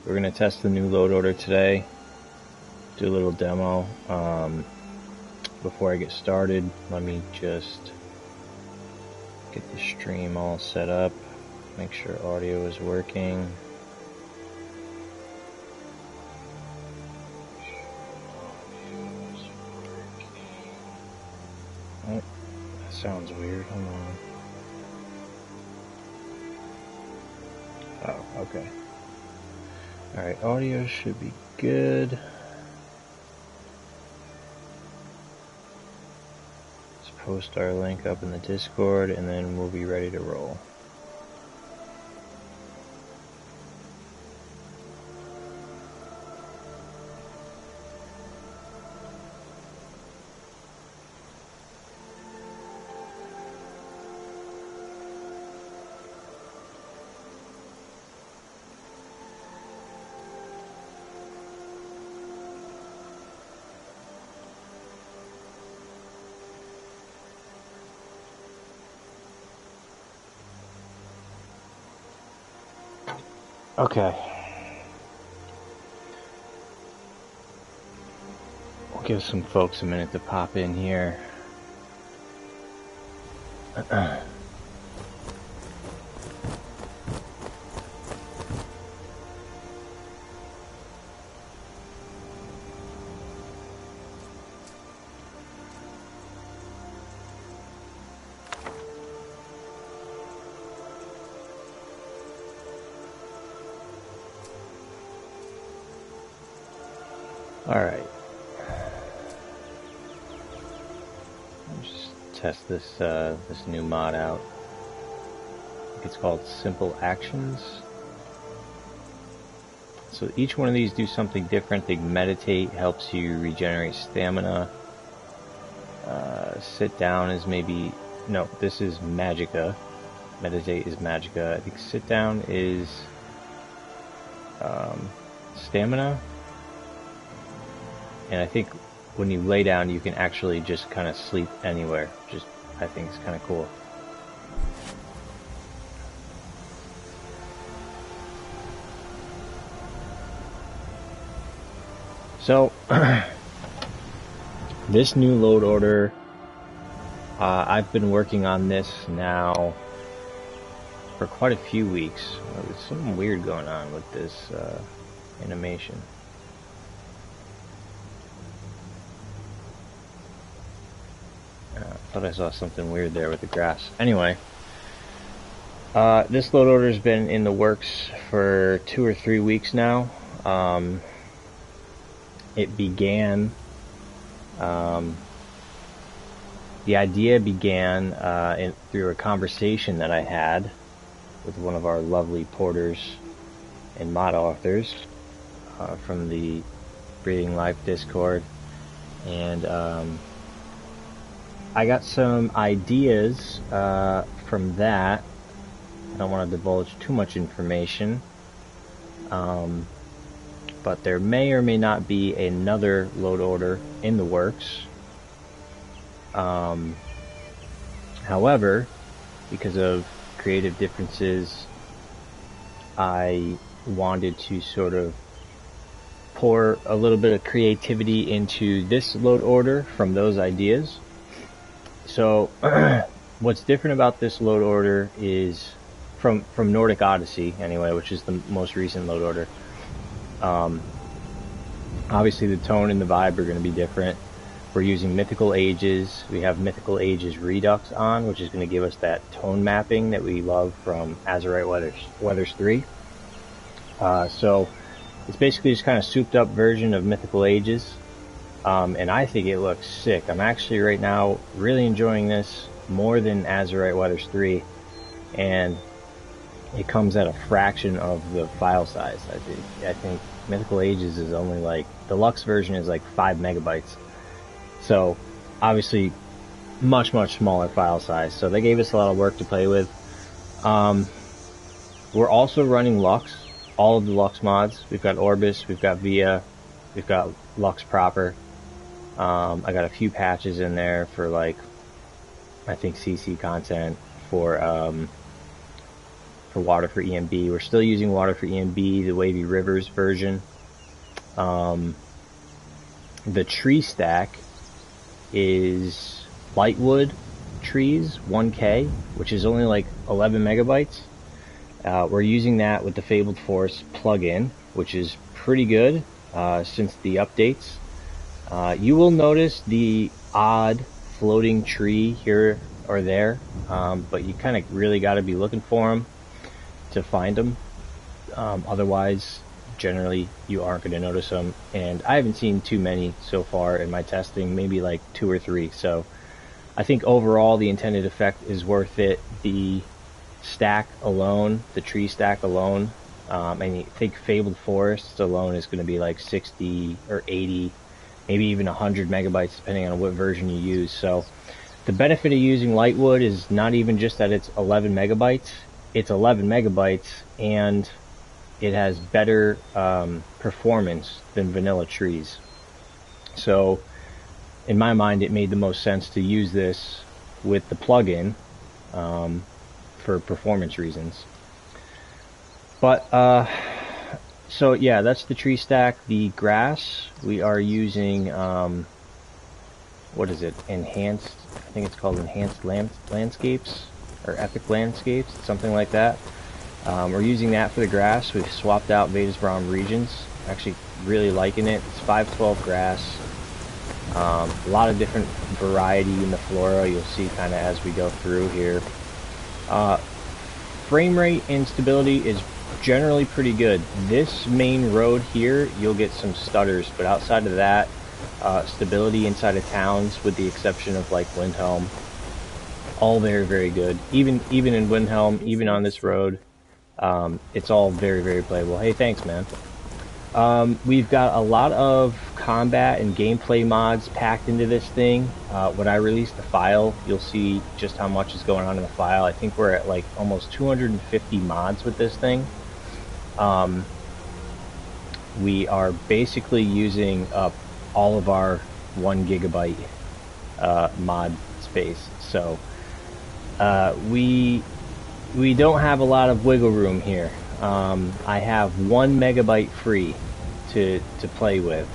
we're going to test the new load order today. Do a little demo. Before I get started, let me just get the stream all set up. Make sure audio is working. Oh, that sounds weird. Hold on. Oh, okay. Alright, audio should be good. Let's post our link up in the Discord and then we'll be ready to roll. Okay. We'll give some folks a minute to pop in here. Alright. Let's just test this this new mod out. I think it's called Simple Actions. So each one of these do something different. They meditate, helps you regenerate stamina. Sit down is maybe... No, this is Magicka. Meditate is Magicka. I think sit down is stamina. And I think when you lay down, you can actually just kind of sleep anywhere. Just, I think it's kind of cool. So, this new load order, I've been working on this now for quite a few weeks. There's something weird going on with this animation. Thought I saw something weird there with the grass. Anyway, this load order has been in the works for 2 or 3 weeks now. It began, the idea began through a conversation that I had with one of our lovely porters and mod authors from the Breathing Life Discord, and I got some ideas from that. I don't want to divulge too much information, but there may or may not be another load order in the works. However, because of creative differences, I wanted to sort of pour a little bit of creativity into this load order from those ideas. So, what's different about this load order is, from Nordic Odyssey anyway, which is the most recent load order, obviously the tone and the vibe are going to be different. We're using Mythical Ages. We have Mythical Ages Redux on, which is going to give us that tone mapping that we love from Azerite Weathers 3. So, it's basically just kind of souped up version of Mythical Ages. And I think it looks sick. I'm actually right now really enjoying this more than Azerite Weathers 3, and it comes at a fraction of the file size. I think Mythical Ages is only like, deluxe version is like 5 megabytes. So obviously much smaller file size. So they gave us a lot of work to play with. We're also running Lux, all of the Lux mods. We've got Orbis, we've got Via, we've got Lux proper. I got a few patches in there for, like, I think CC content for for water for EMB. We're still using water for EMB, the Wavy Rivers version. The tree stack is Lightwood trees 1K, which is only like 11 megabytes. We're using that with the Fabled Forest plugin, which is pretty good since the updates. You will notice the odd floating tree here or there, but you kind of really got to be looking for them to find them. Otherwise, generally, you aren't going to notice them. And I haven't seen too many so far in my testing, maybe like 2 or 3. So I think overall the intended effect is worth it. The stack alone, the tree stack alone, and you think Fabled Forests alone is going to be like 60 or 80, maybe even 100 megabytes depending on what version you use. So the benefit of using Lightwood is not even just that it's 11 megabytes, it's 11 megabytes and it has better performance than vanilla trees. So in my mind, it made the most sense to use this with the plugin for performance reasons. But so yeah, that's the tree stack. The grass, we are using what is it? Enhanced, I think it's called Enhanced Landscapes or Epic Landscapes, something like that. We're using that for the grass. We've swapped out Vedas Brahm Regions. Actually really liking it. It's 512 grass. A lot of different variety in the flora you'll see kind of as we go through here. Frame rate and stability is generally pretty good. This main road here, you'll get some stutters, but outside of that, stability inside of towns, with the exception of like Windhelm, all very, very good. Even in Windhelm, even on this road, it's all very, very playable. Hey, thanks, man. We've got a lot of combat and gameplay mods packed into this thing. When I release the file, you'll see just how much is going on in the file. I think we're at like almost 250 mods with this thing. We are basically using up all of our 1 gigabyte mod space. So we don't have a lot of wiggle room here. I have 1 megabyte free to play with.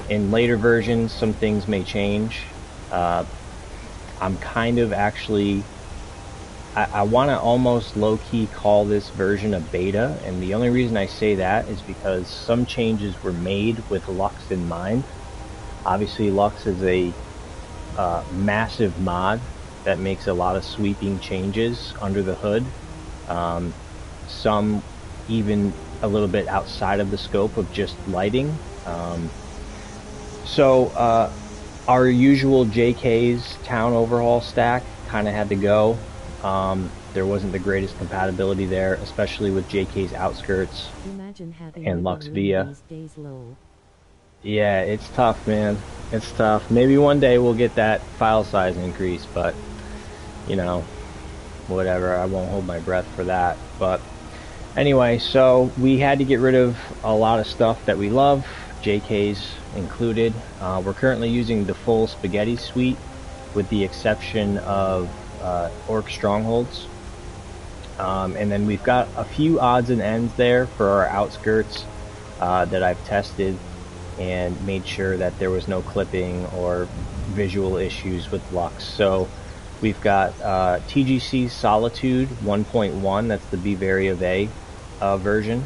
In later versions, some things may change. I'm kind of actually, I want to almost low-key call this version a beta, and the only reason I say that is because some changes were made with Lux in mind. Obviously, Lux is a massive mod that makes a lot of sweeping changes under the hood. Some even a little bit outside of the scope of just lighting. So our usual JK's town overhaul stack kind of had to go. There wasn't the greatest compatibility there, especially with JK's outskirts and Lux Via. Yeah, it's tough, man. It's tough. Maybe one day we'll get that file size increase, but you know, whatever. I won't hold my breath for that. But anyway, so we had to get rid of a lot of stuff that we love, JK's included. We're currently using the full spaghetti suite with the exception of Orc Strongholds. And then we've got a few odds and ends there for our outskirts that I've tested and made sure that there was no clipping or visual issues with Lux. So we've got TGC Solitude 1.1, that's the Bavaria Bay version,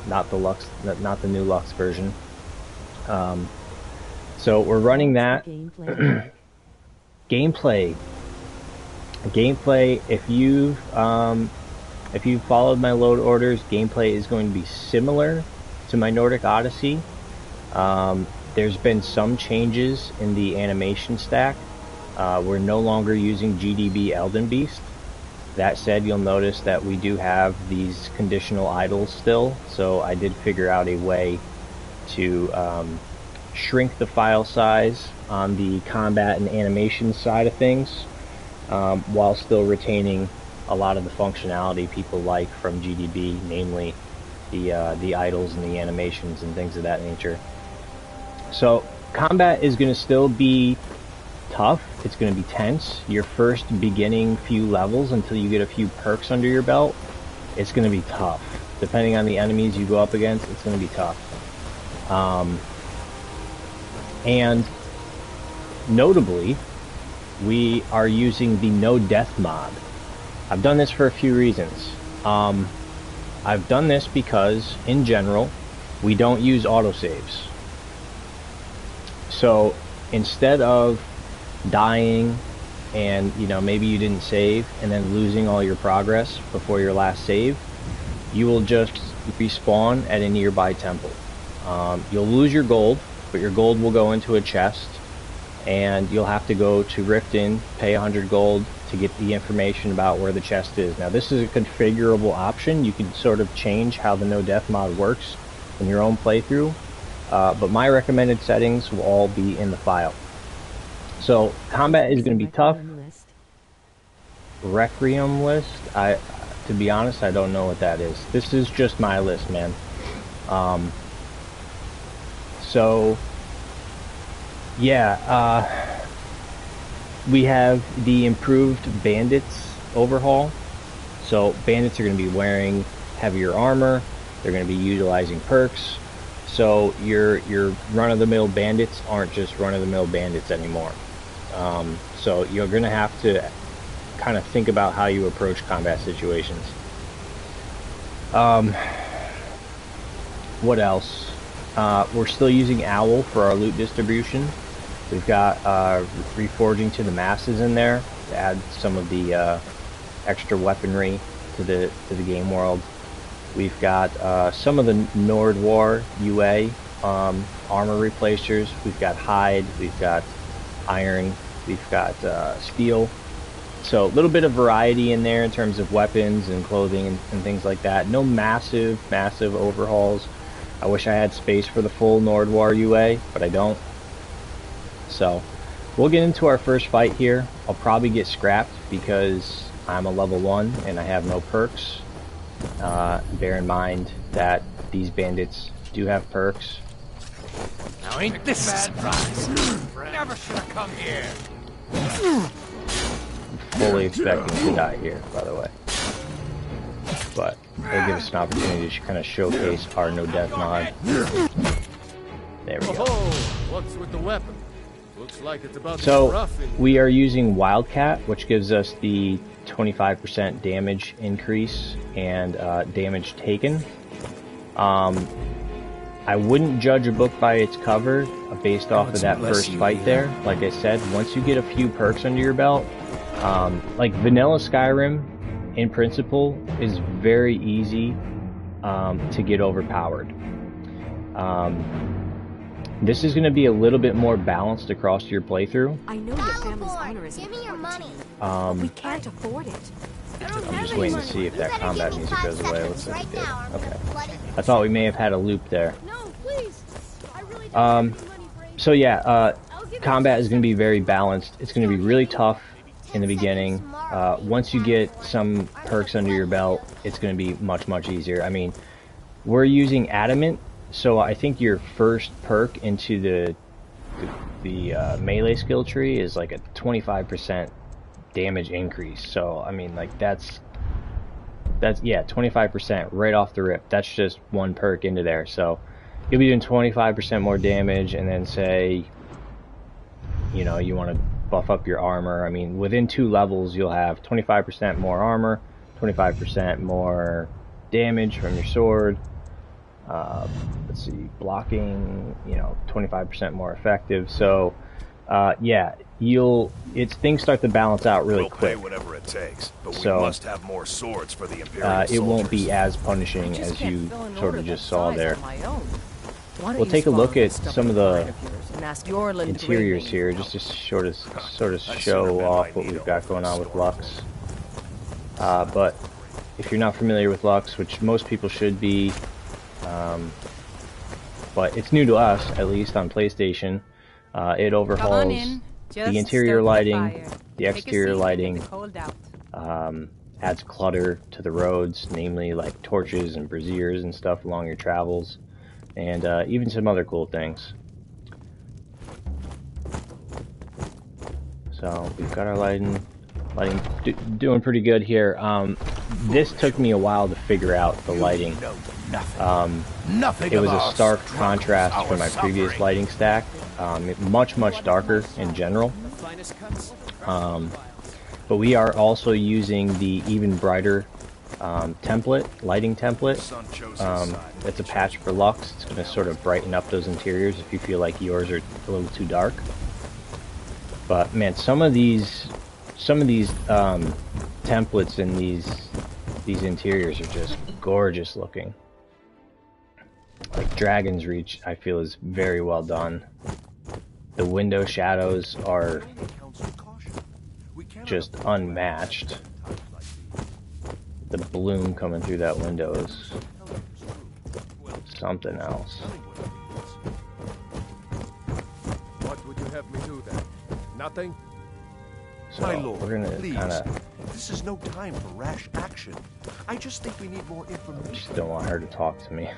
not the Lux, not the new Lux version. So we're running that. Gameplay. If you've followed my load orders, gameplay is going to be similar to my Nordic Odyssey. There's been some changes in the animation stack. We're no longer using GDB Elden Beast. That said, you'll notice that we do have these conditional idles still, so I did figure out a way to shrink the file size on the combat and animation side of things, while still retaining a lot of the functionality people like from GDB, namely the idles and the animations and things of that nature. So combat is going to still be tough. It's going to be tense. Your first beginning few levels until you get a few perks under your belt, it's going to be tough. Depending on the enemies you go up against, it's going to be tough. And notably, we are using the no death mod. I've done this for a few reasons. I've done this because, in general, we don't use autosaves. So instead of dying and, you know, maybe you didn't save and then losing all your progress before your last save, you will just respawn at a nearby temple. You'll lose your gold, but your gold will go into a chest, and you'll have to go to Riften, pay 100 gold to get the information about where the chest is. Now, this is a configurable option. You can sort of change how the no death mod works in your own playthrough, but my recommended settings will all be in the file. So combat is going to be tough. Requiem list, to be honest, I don't know what that is. This is just my list, man. So yeah, we have the improved bandits overhaul. So bandits are going to be wearing heavier armor. They're going to be utilizing perks. So your run-of-the-mill bandits aren't just run-of-the-mill bandits anymore. So you're going to have to kind of think about how you approach combat situations. What else? We're still using Owl for our loot distribution. We've got reforging to the masses in there to add some of the extra weaponry to the game world. We've got some of the Nordwar UA armor replacers. We've got hide, we've got iron, we've got steel. So a little bit of variety in there in terms of weapons and clothing and things like that. No massive overhauls. I wish I had space for the full Nordwar UA, but I don't. So we'll get into our first fight here. I'll probably get scrapped because I'm a level 1 and I have no perks. Bear in mind that these bandits do have perks. Now ain't this a surprise? Never should have come here. Fully expecting to die here, by the way. But it'll give us an opportunity to kind of showcase our no death mod. There we go. What's with the weapon? Looks like it's about so we are using Wildcat, which gives us the 25% damage increase and damage taken. I wouldn't judge a book by its cover based off of that first fight there. Like I said, once you get a few perks under your belt, like vanilla Skyrim in principle is very easy to get overpowered. This is going to be a little bit more balanced across your playthrough. I know your family's honor is important, but we can't afford it. I'm just waiting to see if that combat music goes away. Looks like it did. Okay. I thought we may have had a loop there. So yeah, combat is going to be very balanced. It's going to be really tough in the beginning. Once you get some perks under your belt, it's going to be much easier. I mean, we're using Adamant, so I think your first perk into the melee skill tree is like a 25% damage increase. So I mean, like that's yeah, 25% right off the rip. That's just one perk into there. So you'll be doing 25% more damage, and then say, you know, you want to buff up your armor. I mean, within 2 levels, you'll have 25% more armor, 25% more damage from your sword. Let's see, blocking, you know, 25% more effective. So, yeah, things start to balance out really quick. Pay whatever it takes, but so, we must have more swords for the Imperial it won't be as punishing as you sort of just saw there. We'll take a look at some of the interiors here, just to sort of show off what we've got going on with Lux. But if you're not familiar with Lux, which most people should be, but it's new to us, at least on PlayStation, it overhauls the interior lighting, the exterior lighting, adds clutter to the roads, namely like torches and braziers and stuff along your travels, and even some other cool things. So we've got our lighting doing pretty good here. This took me a while to figure out the lighting. It was a stark contrast from my previous lighting stack. Much darker in general. But we are also using the even brighter lighting template. It's a patch for Lux. It's going to sort of brighten up those interiors if you feel like yours are a little too dark. But man, some of these templates in these interiors are just gorgeous looking. Like Dragon's Reach, I feel is very well done. The window shadows are just unmatched. The bloom coming through that window is something else. What would you have me do then? Nothing? So my lord, we're gonna kind of. This is no time for rash action. I just think we need more information. I just don't want her to talk to me.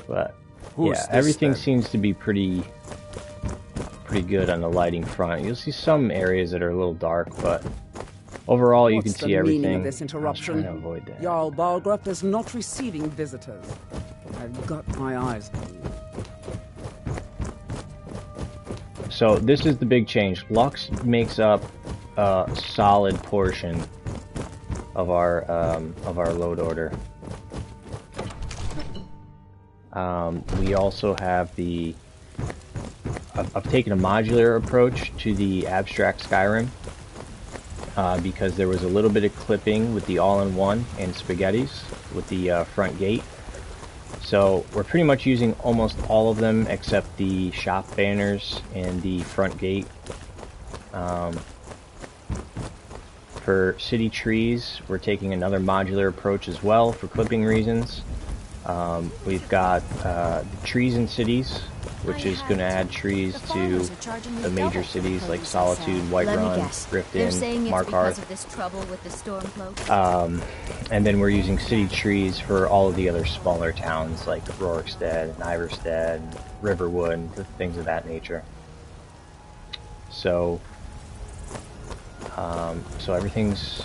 But Who's yeah, everything then? seems to be pretty good on the lighting front. You'll see some areas that are a little dark, but overall you can see everything. What's the meaning of this interruption? I was trying to avoid that. Jarl Balgrup is not receiving visitors. I've got my eyes on you. So this is the big change. Lux makes up a solid portion of our load order. We also have I've taken a modular approach to the abstract Skyrim because there was a little bit of clipping with the all-in-one and spaghettis with the front gate. So we're pretty much using almost all of them except the shop banners and the front gate. For city trees, we're taking another modular approach as well for clipping reasons. We've got the trees in cities, which is going to add trees to the major cities like Solitude, Whiterun, Grifton, Markarth. And then we're using city trees for all of the other smaller towns like Rorikstead, and Iverstead, and Riverwood, and things of that nature. So everything's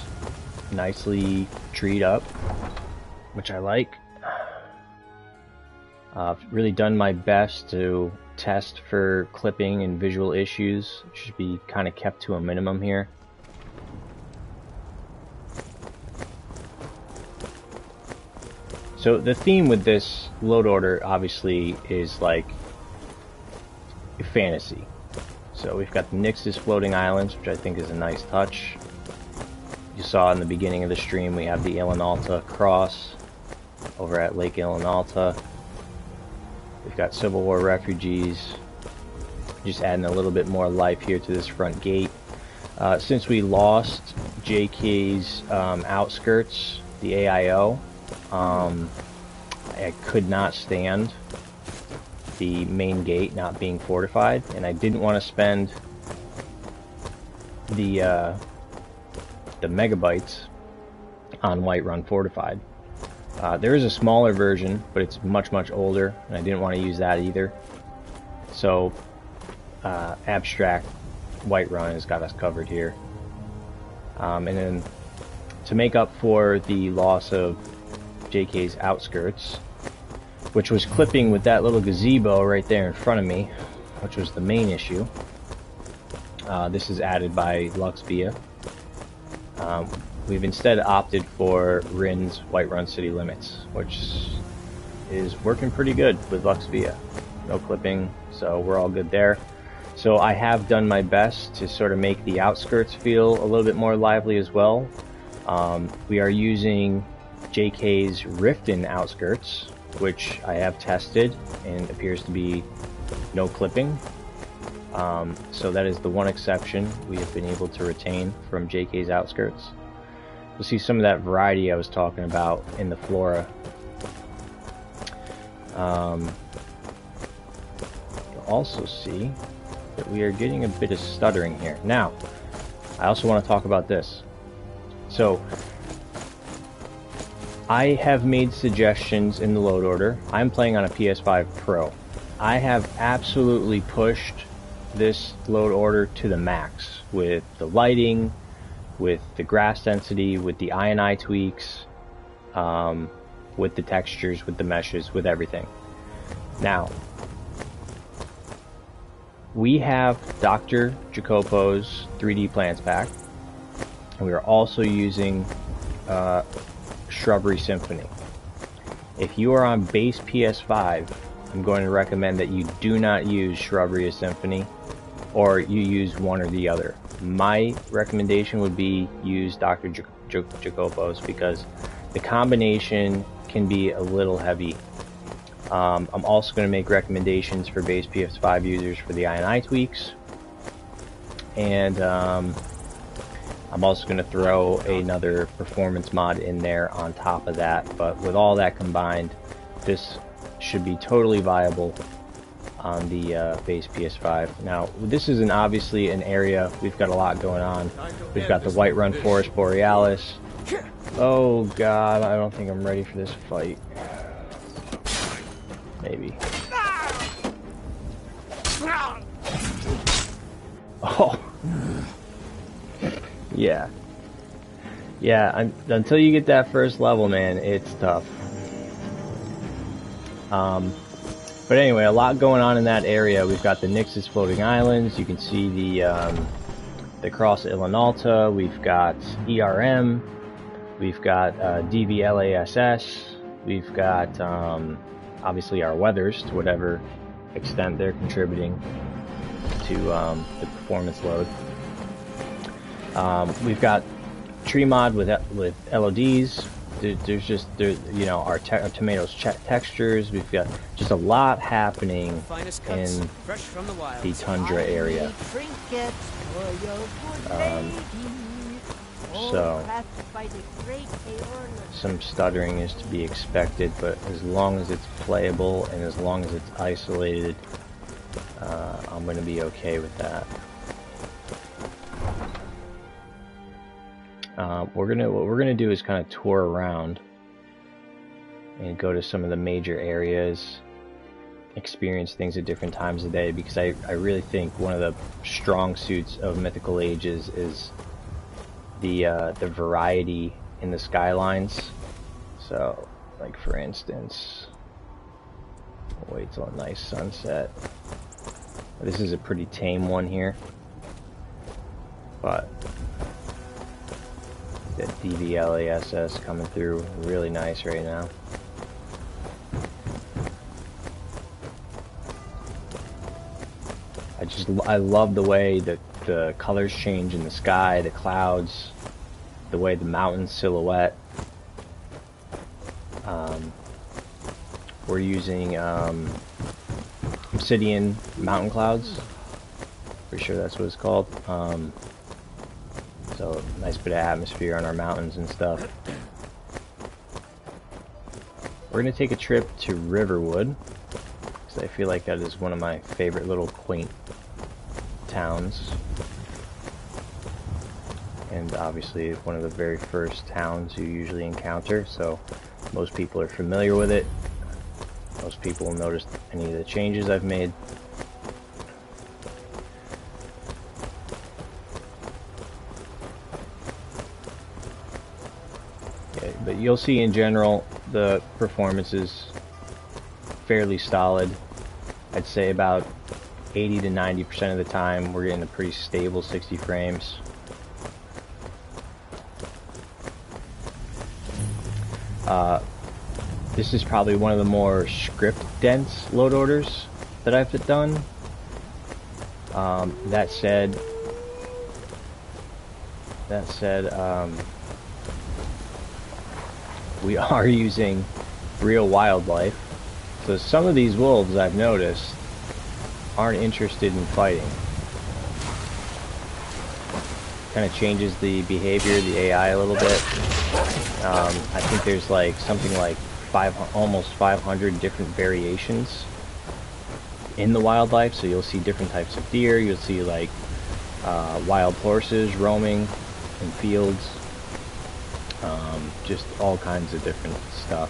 nicely treed up, which I like. I've really done my best to test for clipping and visual issues. It should be kind of kept to a minimum here. So the theme with this load order obviously is like fantasy. So we've got the Nyx's floating islands, which I think is a nice touch. You saw in the beginning of the stream we have the Ilinalta cross over at Lake Ilinalta. We've got Civil War refugees, just adding a little bit more life here to this front gate. Since we lost JK's outskirts, the AIO, I could not stand the main gate not being fortified, and I didn't want to spend the megabytes on Whiterun fortified. There is a smaller version, but it's much older, and I didn't want to use that either. So, abstract Whiterun has got us covered here. And then, to make up for the loss of JK's outskirts, which was clipping with that little gazebo right there in front of me, which was the main issue, this is added by Luxvia. We've instead opted for Rin's Whiterun city limits, which is working pretty good with Luxvia. No clipping, so we're all good there. So I have done my best to sort of make the outskirts feel a little bit more lively as well. We are using JK's Riften outskirts, which I have tested and appears to be no clipping. So that is the one exception we have been able to retain from JK's outskirts. You'll see some of that variety I was talking about in the flora. You'll also see that we are getting a bit of stuttering here. Now, I also want to talk about this. So, I have made suggestions in the load order. I'm playing on a PS5 Pro. I have absolutely pushed this load order to the max with the lighting, with the grass density, with the INI tweaks, with the textures, with the meshes, with everything. Now, we have Dr. Jacopo's 3D Plants pack, and we are also using Shrubbery Symphony. If you are on base PS5, I'm going to recommend that you do not use Shrubbery Symphony, or you use one or the other. My recommendation would be use Dr. Jacopo's because the combination can be a little heavy. I'm also going to make recommendations for base PS5 users for the INI tweaks, and I'm also going to throw another performance mod in there on top of that. But with all that combined, this should be totally viable on the base PS5. Now, this is obviously an area, we've got a lot going on. We've got the Whiterun Forest Borealis. Oh god, I don't think I'm ready for this fight. Maybe. Oh. Yeah. Yeah, until you get that first level, man, it's tough. But anyway, a lot going on in that area. We've got the Nix's Floating Islands. You can see the Cross Ilanalta. We've got ERM. We've got DVLASS. We've got obviously our weathers to whatever extent they're contributing to the performance load. We've got tree mod with LODs. There's our tomatoes textures. We've got just a lot happening in the tundra area. So some stuttering is to be expected, but as long as it's playable and as long as it's isolated, I'm going to be okay with that. What we're gonna do is kind of tour around and go to some of the major areas, experience things at different times of day, because I really think one of the strong suits of Mythical Ages is the variety in the skylines. So, like for instance, we'll wait till a nice sunset. This is a pretty tame one here, but that DVLASS coming through really nice right now. I love the way that the colors change in the sky, the clouds, the way the mountains silhouette. We're using obsidian mountain clouds. Pretty sure that's what it's called. So nice bit of atmosphere on our mountains and stuff. We're gonna take a trip to Riverwood because I feel like that is one of my favorite little quaint towns, and obviously one of the very first towns you usually encounter, so most people are familiar with it. Most people will notice any of the changes I've made. Okay, but you'll see in general the performance is fairly solid. I'd say about 80 to 90% of the time we're getting a pretty stable 60 frames. This is probably one of the more script dense load orders that I've done. That said, we are using real wildlife, so some of these wolves I've noticed aren't interested in fighting. Kind of changes the behavior of the AI a little bit. I think there's like something like almost 500 different variations in the wildlife, so you'll see different types of deer, you'll see like wild horses roaming in fields, just all kinds of different stuff.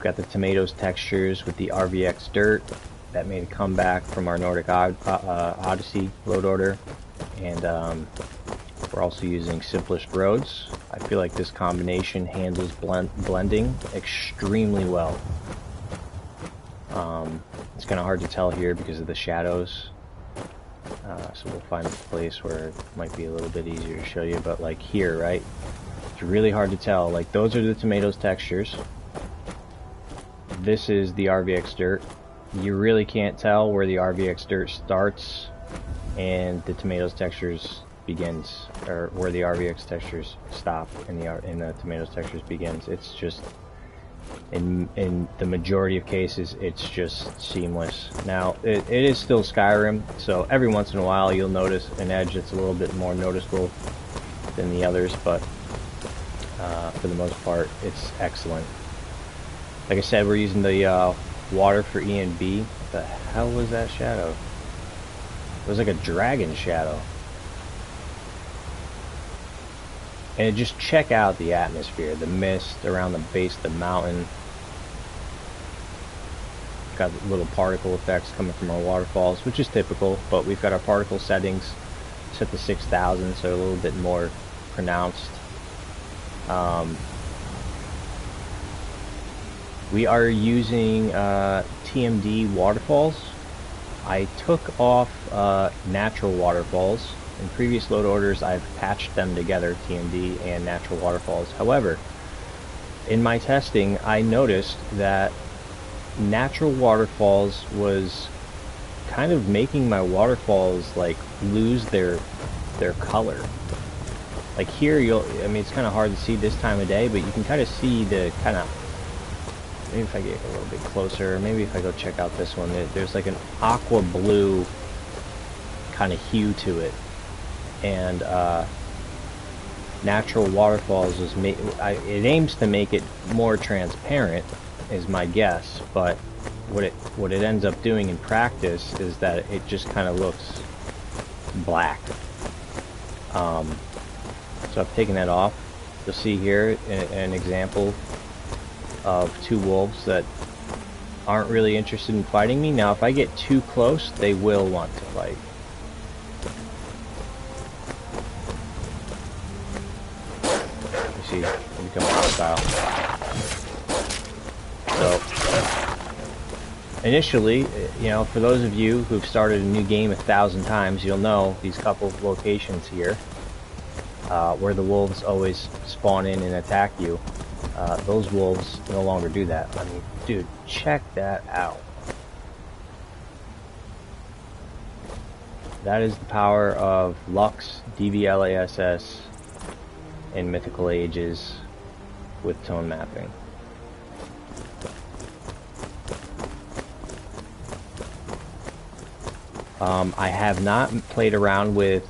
got the tomatoes textures with the RVX dirt that made a comeback from our Nordic Odyssey load order, and we're also using simplest roads. I feel like this combination handles blending extremely well. It's kind of hard to tell here because of the shadows, so we'll find a place where it might be a little bit easier to show you, but like here, right, it's really hard to tell. Like, those are the tomatoes textures, this is the RVX dirt. You really can't tell where the RVX dirt starts and the tomatoes textures begins, or where the RVX textures stop and the tomatoes textures begins. It's just, in the majority of cases, it's just seamless. Now, it is still Skyrim, so every once in a while you'll notice an edge that's a little bit more noticeable than the others, but for the most part, it's excellent. Like I said, we're using the water for E and B. What the hell was that shadow? It was like a dragon shadow. And just check out the atmosphere, the mist around the base of the mountain. Got little particle effects coming from our waterfalls, which is typical, but we've got our particle settings set to 6,000, so a little bit more pronounced. We are using TMD waterfalls. I took off natural waterfalls. In previous load orders, I've patched them together, TMD and natural waterfalls. However, in my testing, I noticed that natural waterfalls was kind of making my waterfalls like lose their color. Like here, I mean, it's kind of hard to see this time of day, but you can kind of see the kind of, maybe if I get a little bit closer, maybe if I go check out this one, there's like an aqua blue kind of hue to it. And natural waterfalls is it aims to make it more transparent, is my guess, but what it ends up doing in practice is that it just kind of looks black. So I've taken that off. You'll see here an example of two wolves that aren't really interested in fighting me. Now if I get too close, they will want to fight. See, they become hostile. So, initially, you know, for those of you who've started a new game 1,000 times, you'll know these couple of locations here, where the wolves always spawn in and attack you. Those wolves no longer do that. I mean, dude, check that out. That is the power of Lux, DVLASS, in Mythical Ages with tone mapping. I have not played around with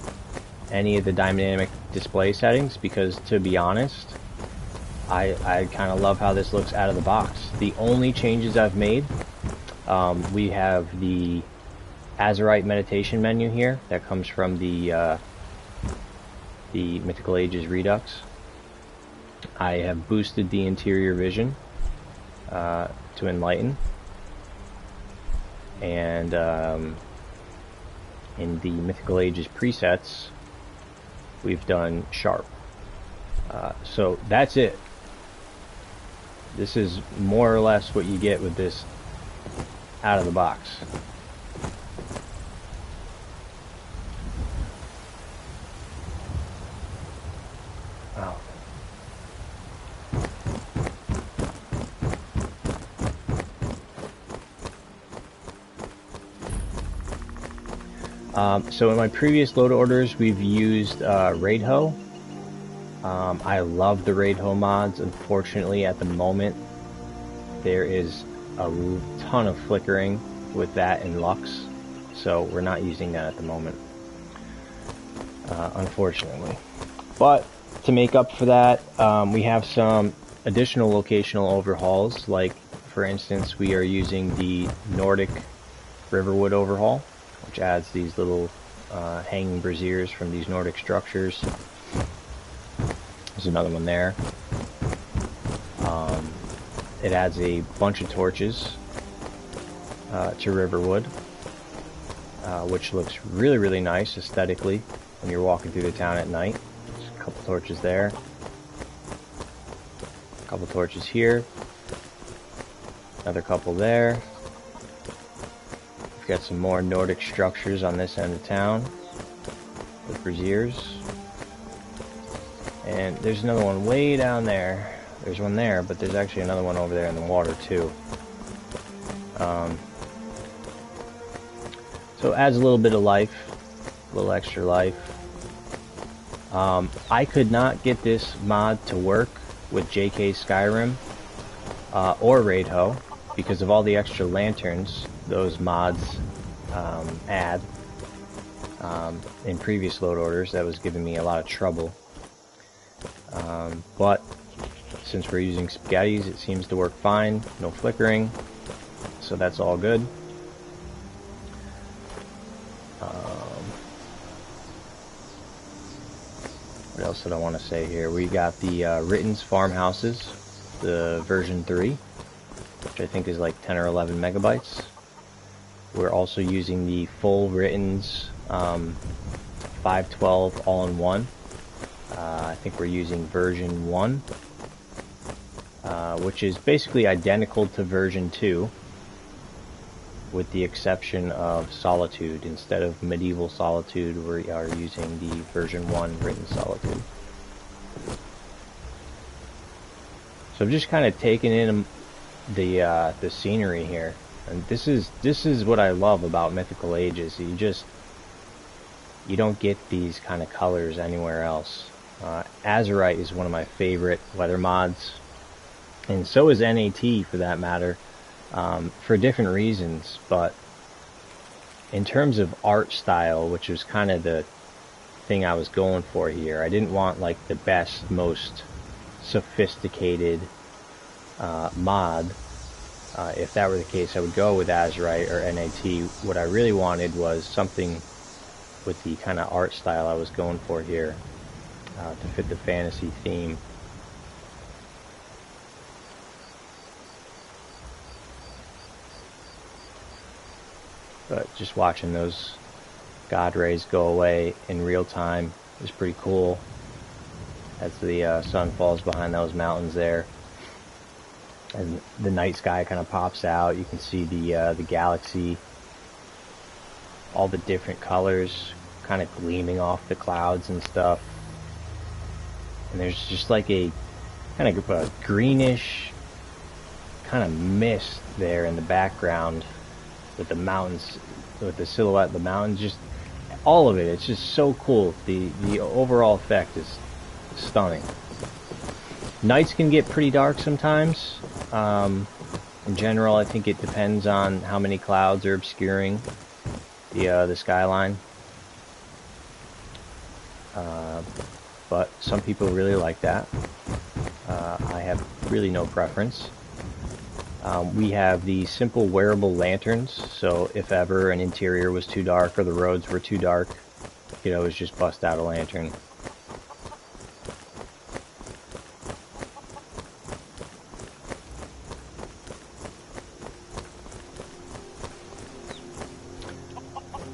any of the dynamic display settings because, to be honest, I kind of love how this looks out of the box. The only changes I've made, we have the Azurite meditation menu here that comes from the Mythical Ages Redux. I have boosted the interior vision to enlighten, and in the Mythical Ages presets we've done sharp. So that's it. This is more or less what you get with this out of the box. So in my previous load orders, we've used Raidho. I love the Raidho mods. Unfortunately, at the moment, there is a ton of flickering with that in Lux, so we're not using that at the moment, unfortunately. But to make up for that, we have some additional locational overhauls. Like, for instance, we are using the Nordic Riverwood overhaul, which adds these little hanging braziers from these Nordic structures. There's another one there. It adds a bunch of torches to Riverwood, which looks really, really nice aesthetically when you're walking through the town at night. There's a couple torches there, a couple torches here, another couple there. We've got some more Nordic structures on this end of town with braziers. And there's another one way down there. There's one there, but there's actually another one over there in the water too. So it adds a little bit of life, a little extra life. I could not get this mod to work with JK Skyrim or Raidho because of all the extra lanterns those mods add in previous load orders. That was giving me a lot of trouble. But since we're using spaghettis, it seems to work fine. No flickering, so that's all good. What else did I want to say here? We got the Ritten's farmhouses, the version 3, which I think is like 10 or 11 megabytes. We're also using the full Ritten's 512 all-in-one. I think we're using version 1, which is basically identical to version 2, with the exception of Solitude. Instead of Medieval Solitude, we are using the version 1 Written Solitude. So I've just kind of taken in the scenery here, and this is what I love about Mythical Ages. You don't get these kind of colors anywhere else. Azurite is one of my favorite weather mods, and so is NAT for that matter, for different reasons. But in terms of art style, which was kind of the thing I was going for here, I didn't want like the best, most sophisticated mod. If that were the case, I would go with Azurite or NAT. What I really wanted was something with the kind of art style I was going for here, to fit the fantasy theme. But just watching those god rays go away in real time is pretty cool as the sun falls behind those mountains there, and the night sky kind of pops out. You can see the galaxy, all the different colors kind of gleaming off the clouds and stuff. And there's just like a kind of a greenish kind of mist there in the background with the mountains, with the silhouette of the mountains, just all of it. It's just so cool. The overall effect is stunning. Nights can get pretty dark sometimes. In general, I think it depends on how many clouds are obscuring the skyline. But some people really like that. I have really no preference. We have the simple wearable lanterns, so if ever an interior was too dark or the roads were too dark, you could always just bust out a lantern.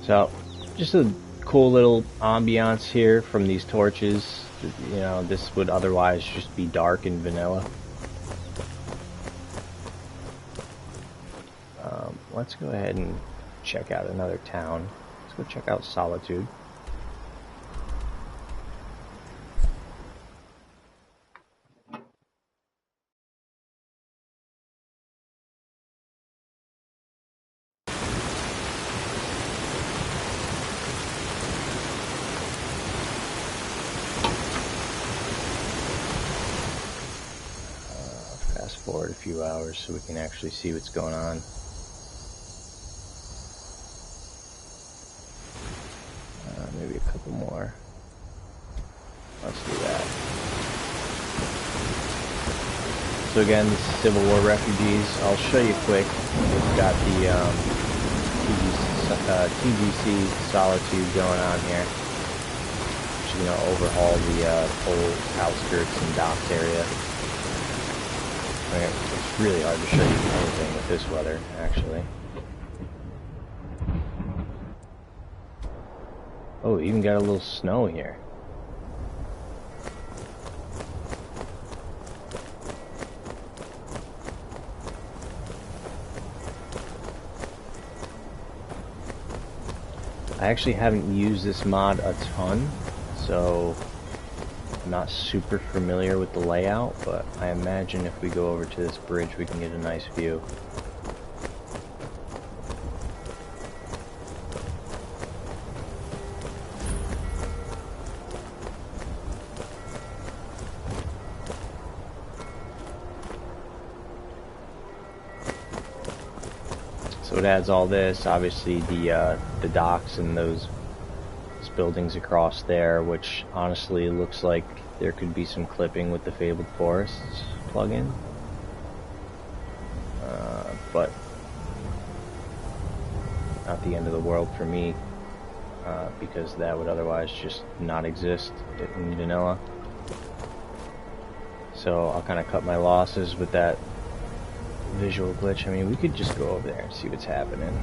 So, just a cool little ambiance here from these torches. You know, this would otherwise just be dark and vanilla. Let's go ahead and check out another town. Let's go check out Solitude. Fast forward a few hours so we can actually see what's going on. Maybe a couple more. Let's do that. So again, this is Civil War refugees. I'll show you quick. We've got the TGC Solitude going on here, which is going to overhaul the whole outskirts and docks area. mean, it's really hard to show you anything with this weather, actually. Oh, even got a little snow here. I actually haven't used this mod a ton, so I'm not super familiar with the layout, but I imagine if we go over to this bridge we can get a nice view. So it adds all this, obviously the docks and those buildings across there, which honestly looks like there could be some clipping with the Fabled Forests plugin. But not the end of the world for me, because that would otherwise just not exist in vanilla. So I'll kind of cut my losses with that visual glitch. I mean, we could just go over there and see what's happening.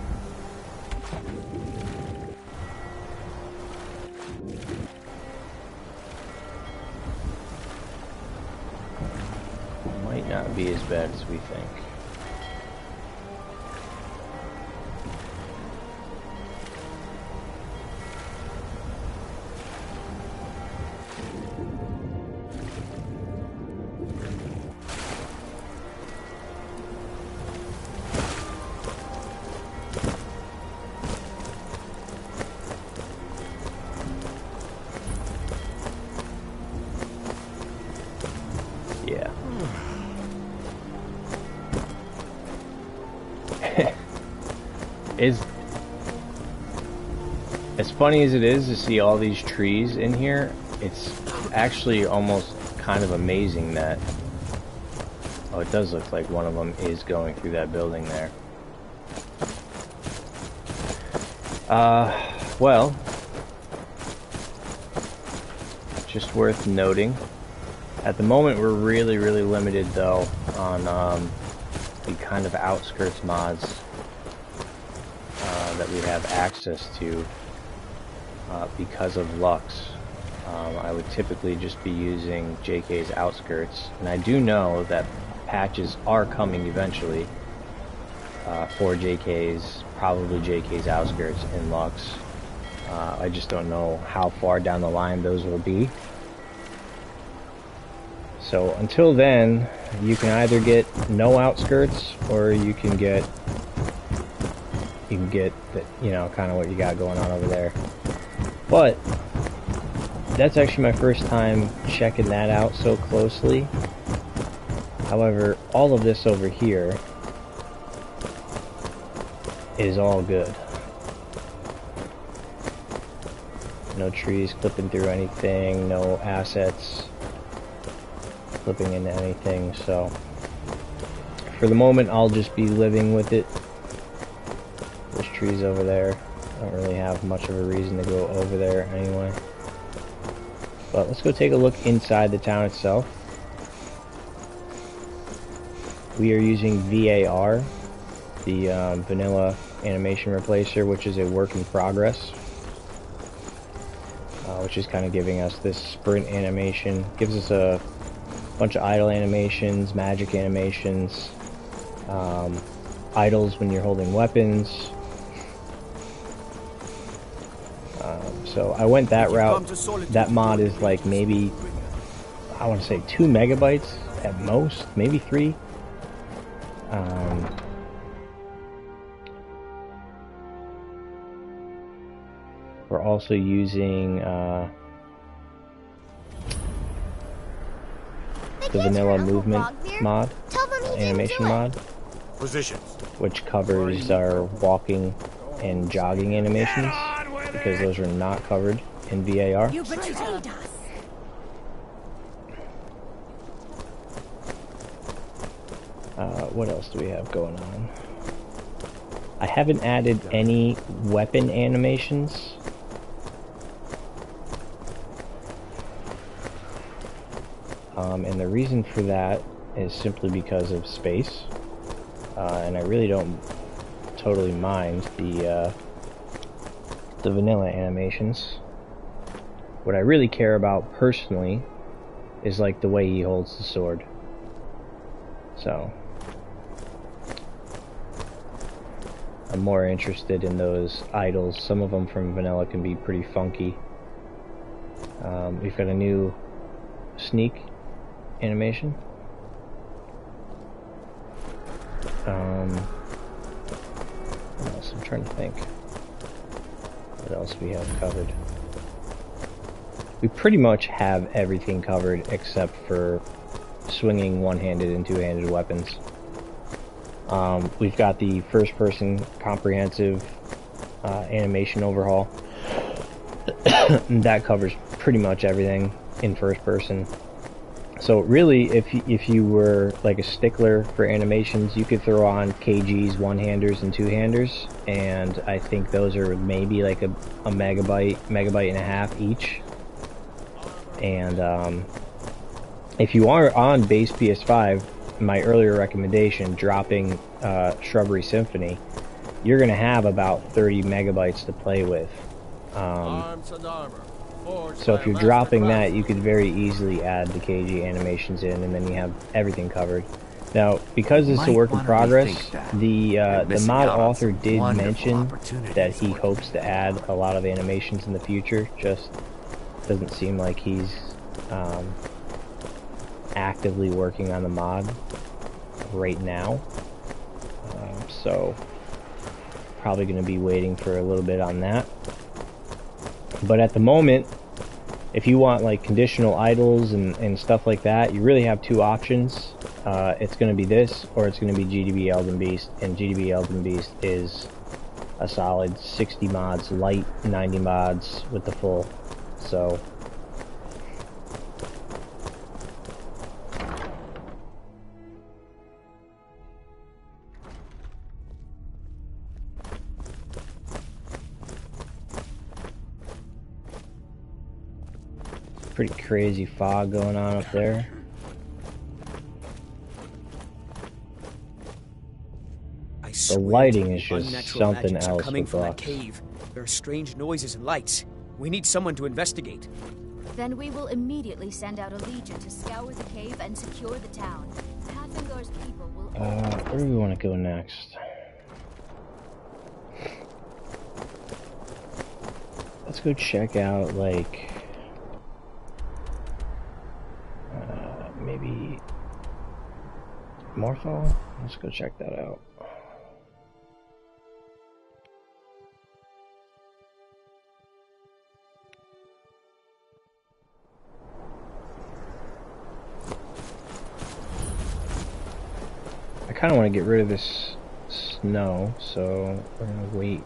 Might not be as bad as we think. As funny as it is to see all these trees in here, it's actually almost kind of amazing that... Oh, it does look like one of them is going through that building there. Well, just worth noting. At the moment, we're really limited, though, on the kind of outskirts mods that we have access to because of Lux. I would typically just be using JK's outskirts, and I do know that patches are coming eventually for JK's, probably JK's outskirts in Lux. I just don't know how far down the line those will be. So until then, you can either get no outskirts, or you can get the, you know, kind of what you got going on over there. But that's actually my first time checking that out so closely. However, all of this over here is all good. No trees clipping through anything, no assets clipping into anything, so for the moment I'll just be living with it. There's trees over there. I don't really have much of a reason to go over there anyway. But let's go take a look inside the town itself. We are using VAR, the vanilla animation replacer, which is a work in progress, which is kind of giving us this sprint animation. Gives us a bunch of idle animations, magic animations, idles when you're holding weapons. So I went that route. That mod is like maybe, I want to say 2 megabytes at most, maybe 3. We're also using the vanilla movement mod, animation mod, which covers our walking and jogging animations, because those are not covered in VAR. You betrayed us. What else do we have going on? I haven't added any weapon animations. And the reason for that is simply because of space, and I really don't totally mind the vanilla animations. What I really care about personally is like the way he holds the sword. So I'm more interested in those idols. Some of them from vanilla can be pretty funky. We've got a new sneak animation. What else? I'm trying to think. What else we have covered? We pretty much have everything covered except for swinging one-handed and two-handed weapons. We've got the first-person comprehensive animation overhaul. That covers pretty much everything in first person. So really, if you were like a stickler for animations, you could throw on KG's one-handers and two-handers, and I think those are maybe like a megabyte and a half each. And if you are on base PS5, my earlier recommendation, dropping Shrubbery Symphony, you're going to have about 30 megabytes to play with. So if you're dropping that, you could very easily add the KG animations in, and then you have everything covered. Now, because this is a work in progress, the mod author did mention that he hopes to add a lot of animations in the future. Just doesn't seem like he's actively working on the mod right now. So probably going to be waiting for a little bit on that. But at the moment, if you want like conditional idols and stuff like that, you really have two options. It's going to be this, or it's going to be GDB Elden Beast, and GDB Elden Beast is a solid 60 mods, light 90 mods with the full. So pretty crazy fog going on up there. The lighting is just something else coming with from that Bucks. cave. There are strange noises and lights. We need someone to investigate. Then we will immediately send out a legion to scour the cave and secure the town. Pathangar's people will... Where do we want to go next? Let's go check out, like... maybe... Morthal? Let's go check that out. I kind of want to get rid of this snow, so we're going to wait.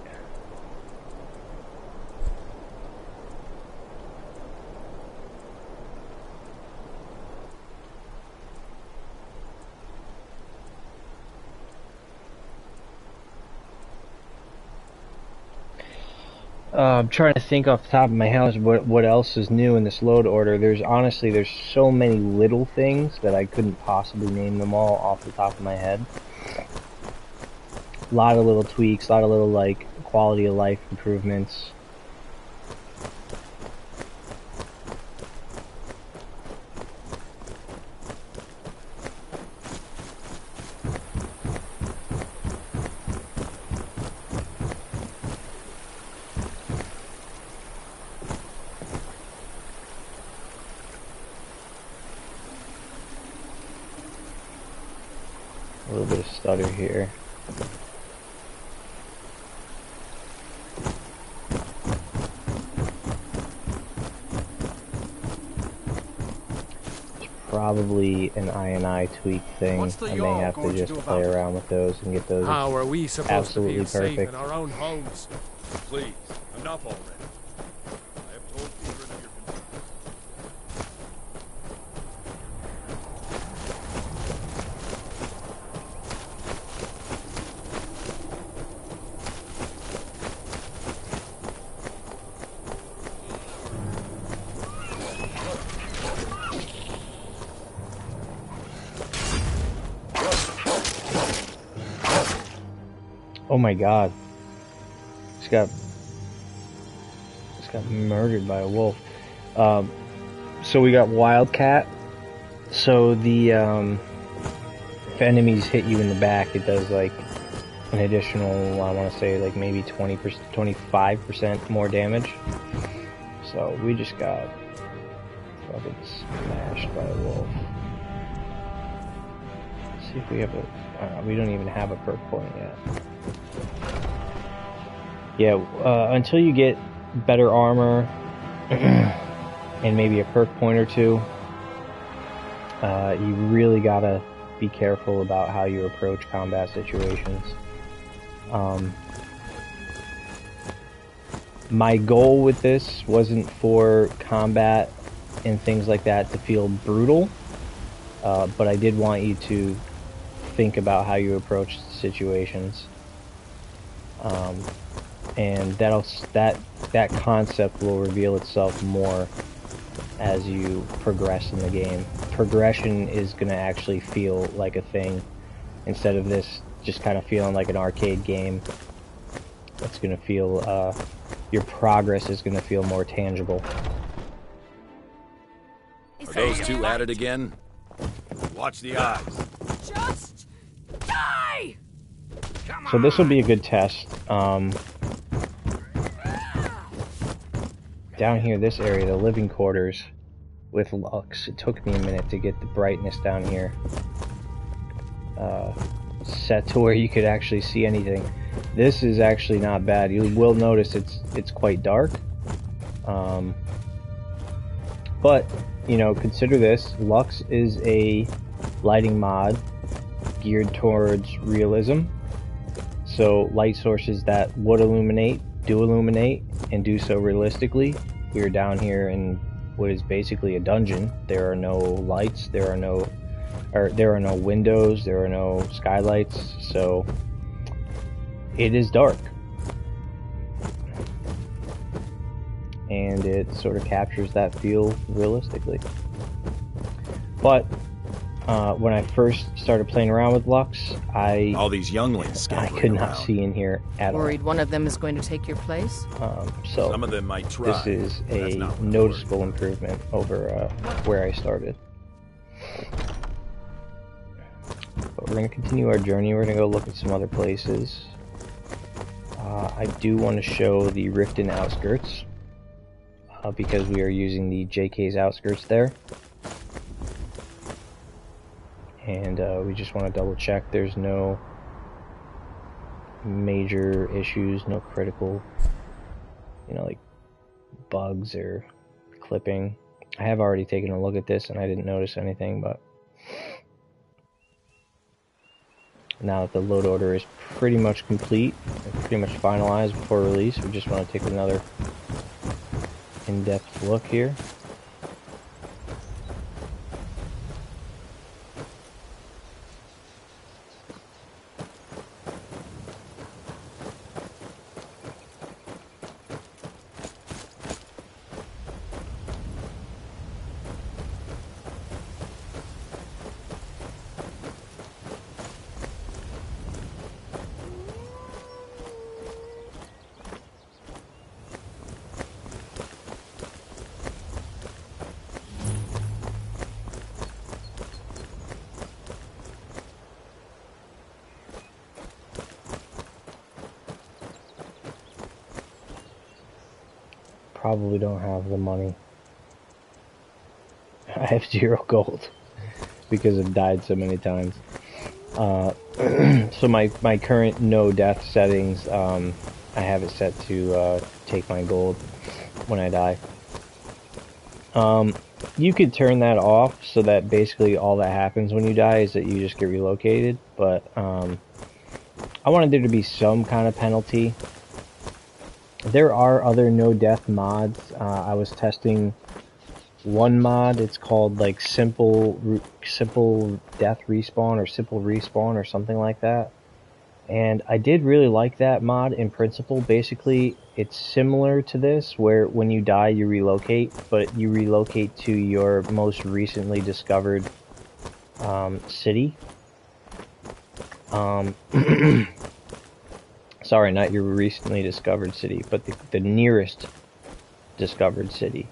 I'm trying to think off the top of my head what else is new in this load order. There's so many little things that I couldn't possibly name them all off the top of my head. A lot of little tweaks, a lot of little like quality of life improvements. A little bit of stutter here. It's probably an I tweak thing. I may have to just play around with those and get those How are we supposed to absolutely feel safe perfect. in our own homes? Please, enough already. I have told Peter that you're Oh my god. Just got murdered by a wolf. So we got Wildcat. So the if enemies hit you in the back, it does like an additional, I want to say like maybe 20%, 25% more damage. So we just got fucking smashed by a wolf. Let's see if we have a, we don't even have a perk point yet. Yeah, until you get better armor and maybe a perk point or two, you really gotta be careful about how you approach combat situations. My goal with this wasn't for combat and things like that to feel brutal, but I did want you to think about how you approach situations. And that concept will reveal itself more as you progress in the game. Progression is going to actually feel like a thing instead of this just kind of feeling like an arcade game. It's going to feel, your progress is going to feel more tangible. Are those two at it again? Watch the eyes. Just die! So this will be a good test. Down here, this area, the living quarters with Lux, it took me a minute to get the brightness down here set to where you could actually see anything. This is actually not bad. You will notice it's quite dark. But, you know, consider this. Lux is a lighting mod geared towards realism. So light sources that would illuminate, do illuminate, and do so realistically. We are down here in what is basically a dungeon. There are no lights, there are no windows, there are no skylights, so it is dark. And it sort of captures that feel realistically. But when I first started playing around with Lux, all these younglings I could not see in here at all. Worried one of them is going to take your place? So some of them might try. This is a noticeable improvement over where I started. But we're going to continue our journey. We're going to go look at some other places. I do want to show the Riften outskirts because we are using the JK's outskirts there. And we just want to double check there's no major issues, no critical, you know, like bugs or clipping. I have already taken a look at this and I didn't notice anything, but now that the load order is pretty much complete, pretty much finalized before release, we just want to take another in-depth look here. Probably don't have the money. I have 0 gold because I've died so many times. So my current no death settings, I have it set to take my gold when I die. You could turn that off so that basically all that happens when you die is that you just get relocated, but I wanted there to be some kind of penalty. There are other no-death mods. I was testing one mod. It's called like simple death respawn or simple respawn or something like that. And I did really like that mod in principle. Basically, it's similar to this, where when you die you relocate, but you relocate to your most recently discovered city. Sorry, not your recently discovered city, but the nearest discovered city.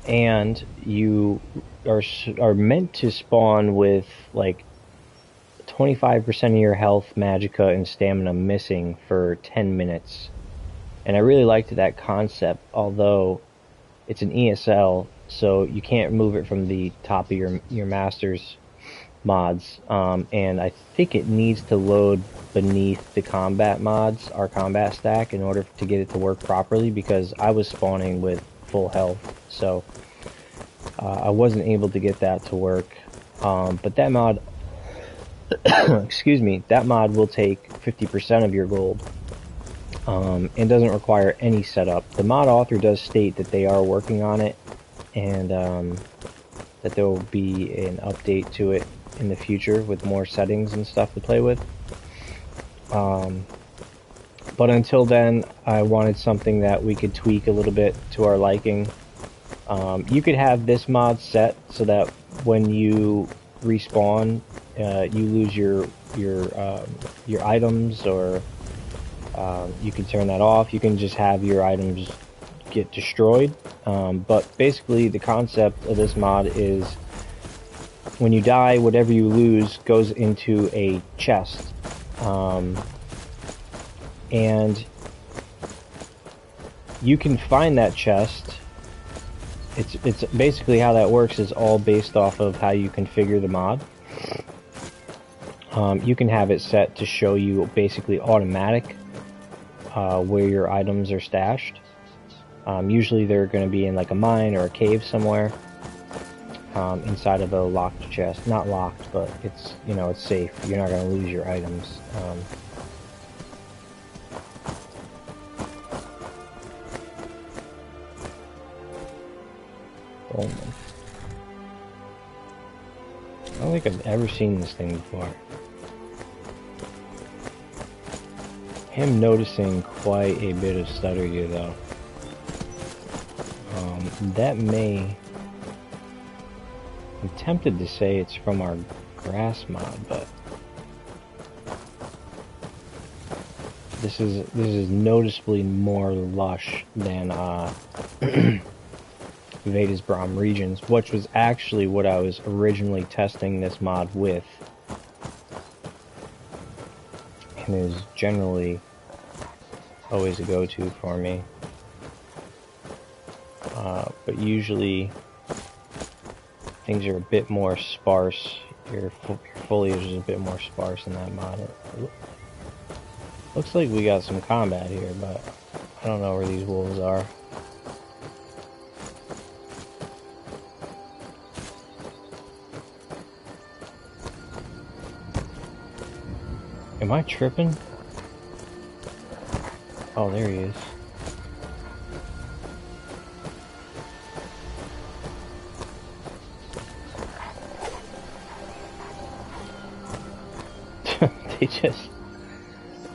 And you are meant to spawn with like 25% of your health, magicka, and stamina missing for 10 minutes. And I really liked that concept, although it's an ESL, so you can't move it from the top of your master's mods. And I think it needs to load beneath the combat mods, our combat stack, in order to get it to work properly, because I was spawning with full health, so I wasn't able to get that to work. But that mod, excuse me, that mod will take 50% of your gold, and doesn't require any setup. The mod author does state that they are working on it, and that there will be an update to it in the future with more settings and stuff to play with. But until then, I wanted something that we could tweak a little bit to our liking. You could have this mod set so that when you respawn, you lose your items, or you can turn that off. You can just have your items get destroyed. But basically, the concept of this mod is when you die, whatever you lose goes into a chest. And you can find that chest. It's basically how that works is all based off of how you configure the mod. You can have it set to show you basically automatic where your items are stashed. Usually they're going to be in like a mine or a cave somewhere, inside of a locked chest. Not locked, but it's, you know, it's safe. You're not going to lose your items. I don't think I've ever seen this thing before. I'm noticing quite a bit of stutter here, though. That may... I'm tempted to say it's from our grass mod, but... This is noticeably more lush than, Veda's Brahm regions, which was actually what I was originally testing this mod with, and is generally always a go-to for me. But usually things are a bit more sparse. Your foliage is a bit more sparse in that mod. Looks like we got some combat here, but I don't know where these wolves are. Am I tripping? Oh, there he is.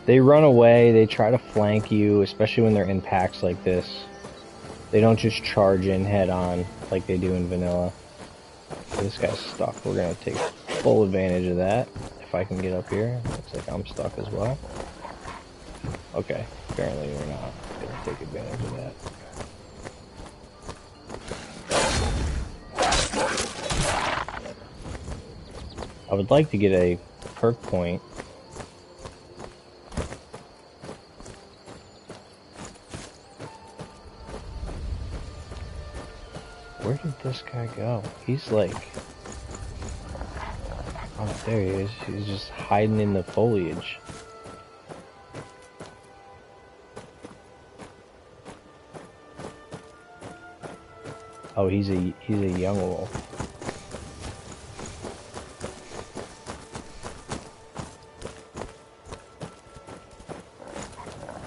They run away, they try to flank you, especially when they're in packs like this. They don't just charge in head on like they do in vanilla. This guy's stuck. We're gonna take full advantage of that. If I can get up here. Looks like I'm stuck as well. Okay, apparently we're not gonna take advantage of that. I would like to get a perk point. Where did this guy go? He's like... Oh, there he is. He's just hiding in the foliage. Oh, he's a young wolf.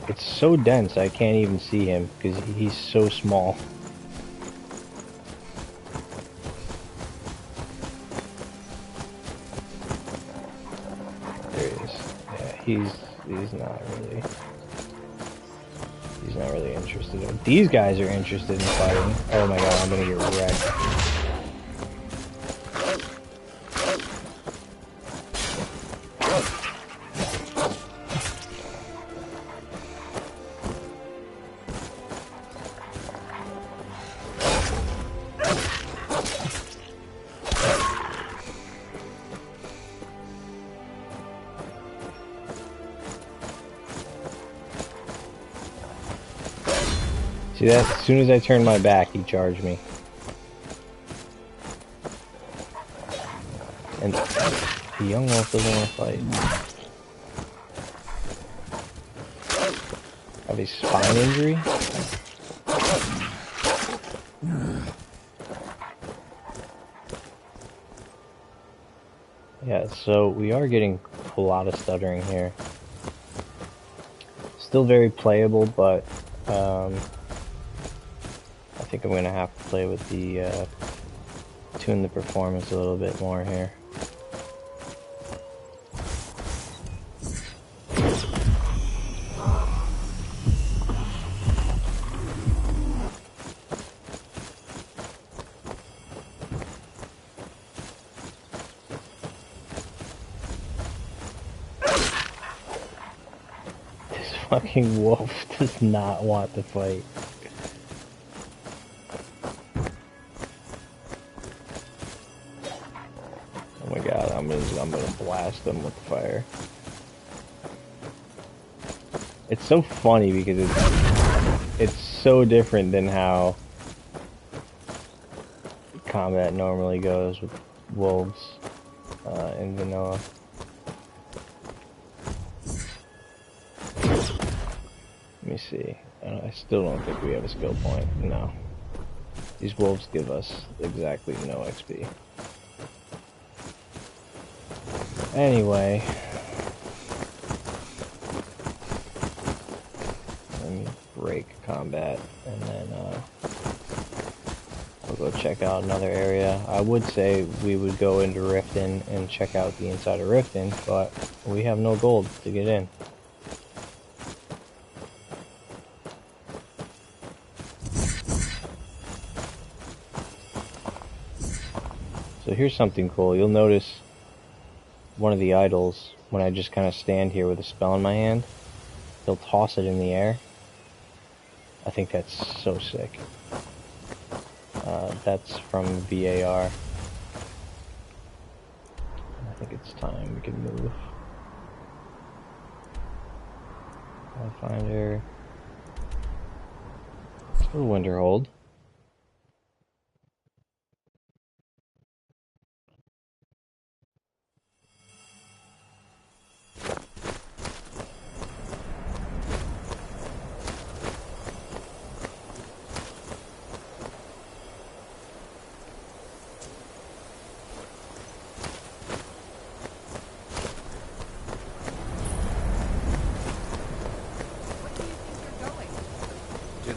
It's so dense I can't even see him because he's so small. He's not really interested. These guys are interested in fighting. Oh my god, I'm gonna get wrecked. See that? As soon as I turned my back, he charged me. And the young wolf doesn't want to fight. Have a spine injury? Yeah, so we are getting a lot of stuttering here. Still very playable, but I think I'm gonna have to play with the tune the performance a little bit more here. Fucking wolf does not want to fight. Oh my god, I'm gonna blast them with fire. It's so funny because it's so different than how combat normally goes with wolves in vanilla. Let me see. I still don't think we have a skill point. No. These wolves give us exactly no XP. Anyway. Let me break combat and then we'll go check out another area. I would say we would go into Riften and check out the inside of Riften, but we have no gold to get in. So here's something cool. You'll notice one of the idols, when I just kind of stand here with a spell in my hand, he'll toss it in the air. I think that's so sick. That's from VAR. I think it's time we can move. Finder. Let's go to Winterhold.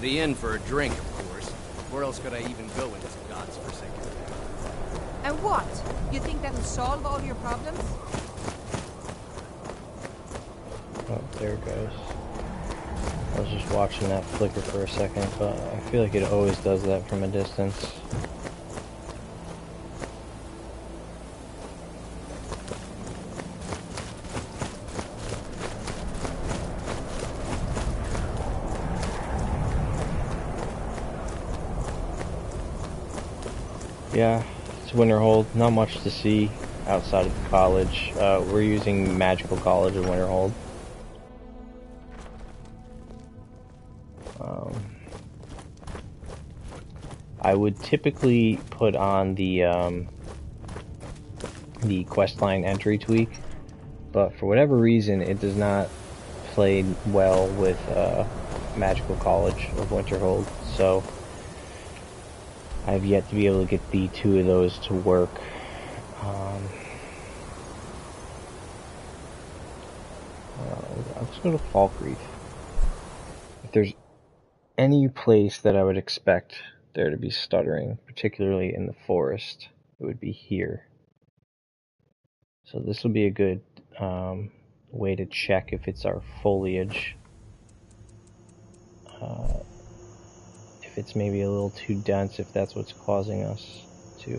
The inn for a drink, of course. Where else could I even go in this god's forsaken town? And what? You think that'll solve all your problems? Oh, there it goes. I was just watching that flicker for a second, but I feel like it always does that from a distance. Yeah, it's Winterhold. Not much to see outside of the college. We're using Magical College in Winterhold. I would typically put on the questline entry tweak, but for whatever reason, it does not play well with Magical College of Winterhold. So I have yet to be able to get the two of those to work. Let's go to Falkreath. If there's any place that I would expect there to be stuttering, particularly in the forest, it would be here. So this will be a good way to check if it's our foliage. If it's maybe a little too dense, if that's what's causing us to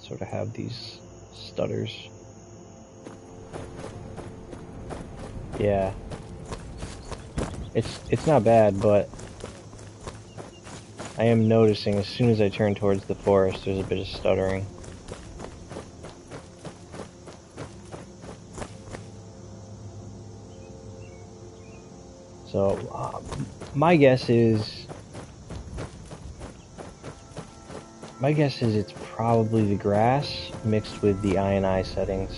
sort of have these stutters. Yeah, it's not bad, but I am noticing as soon as I turn towards the forest, there's a bit of stuttering. So my guess is it's probably the grass mixed with the INI settings.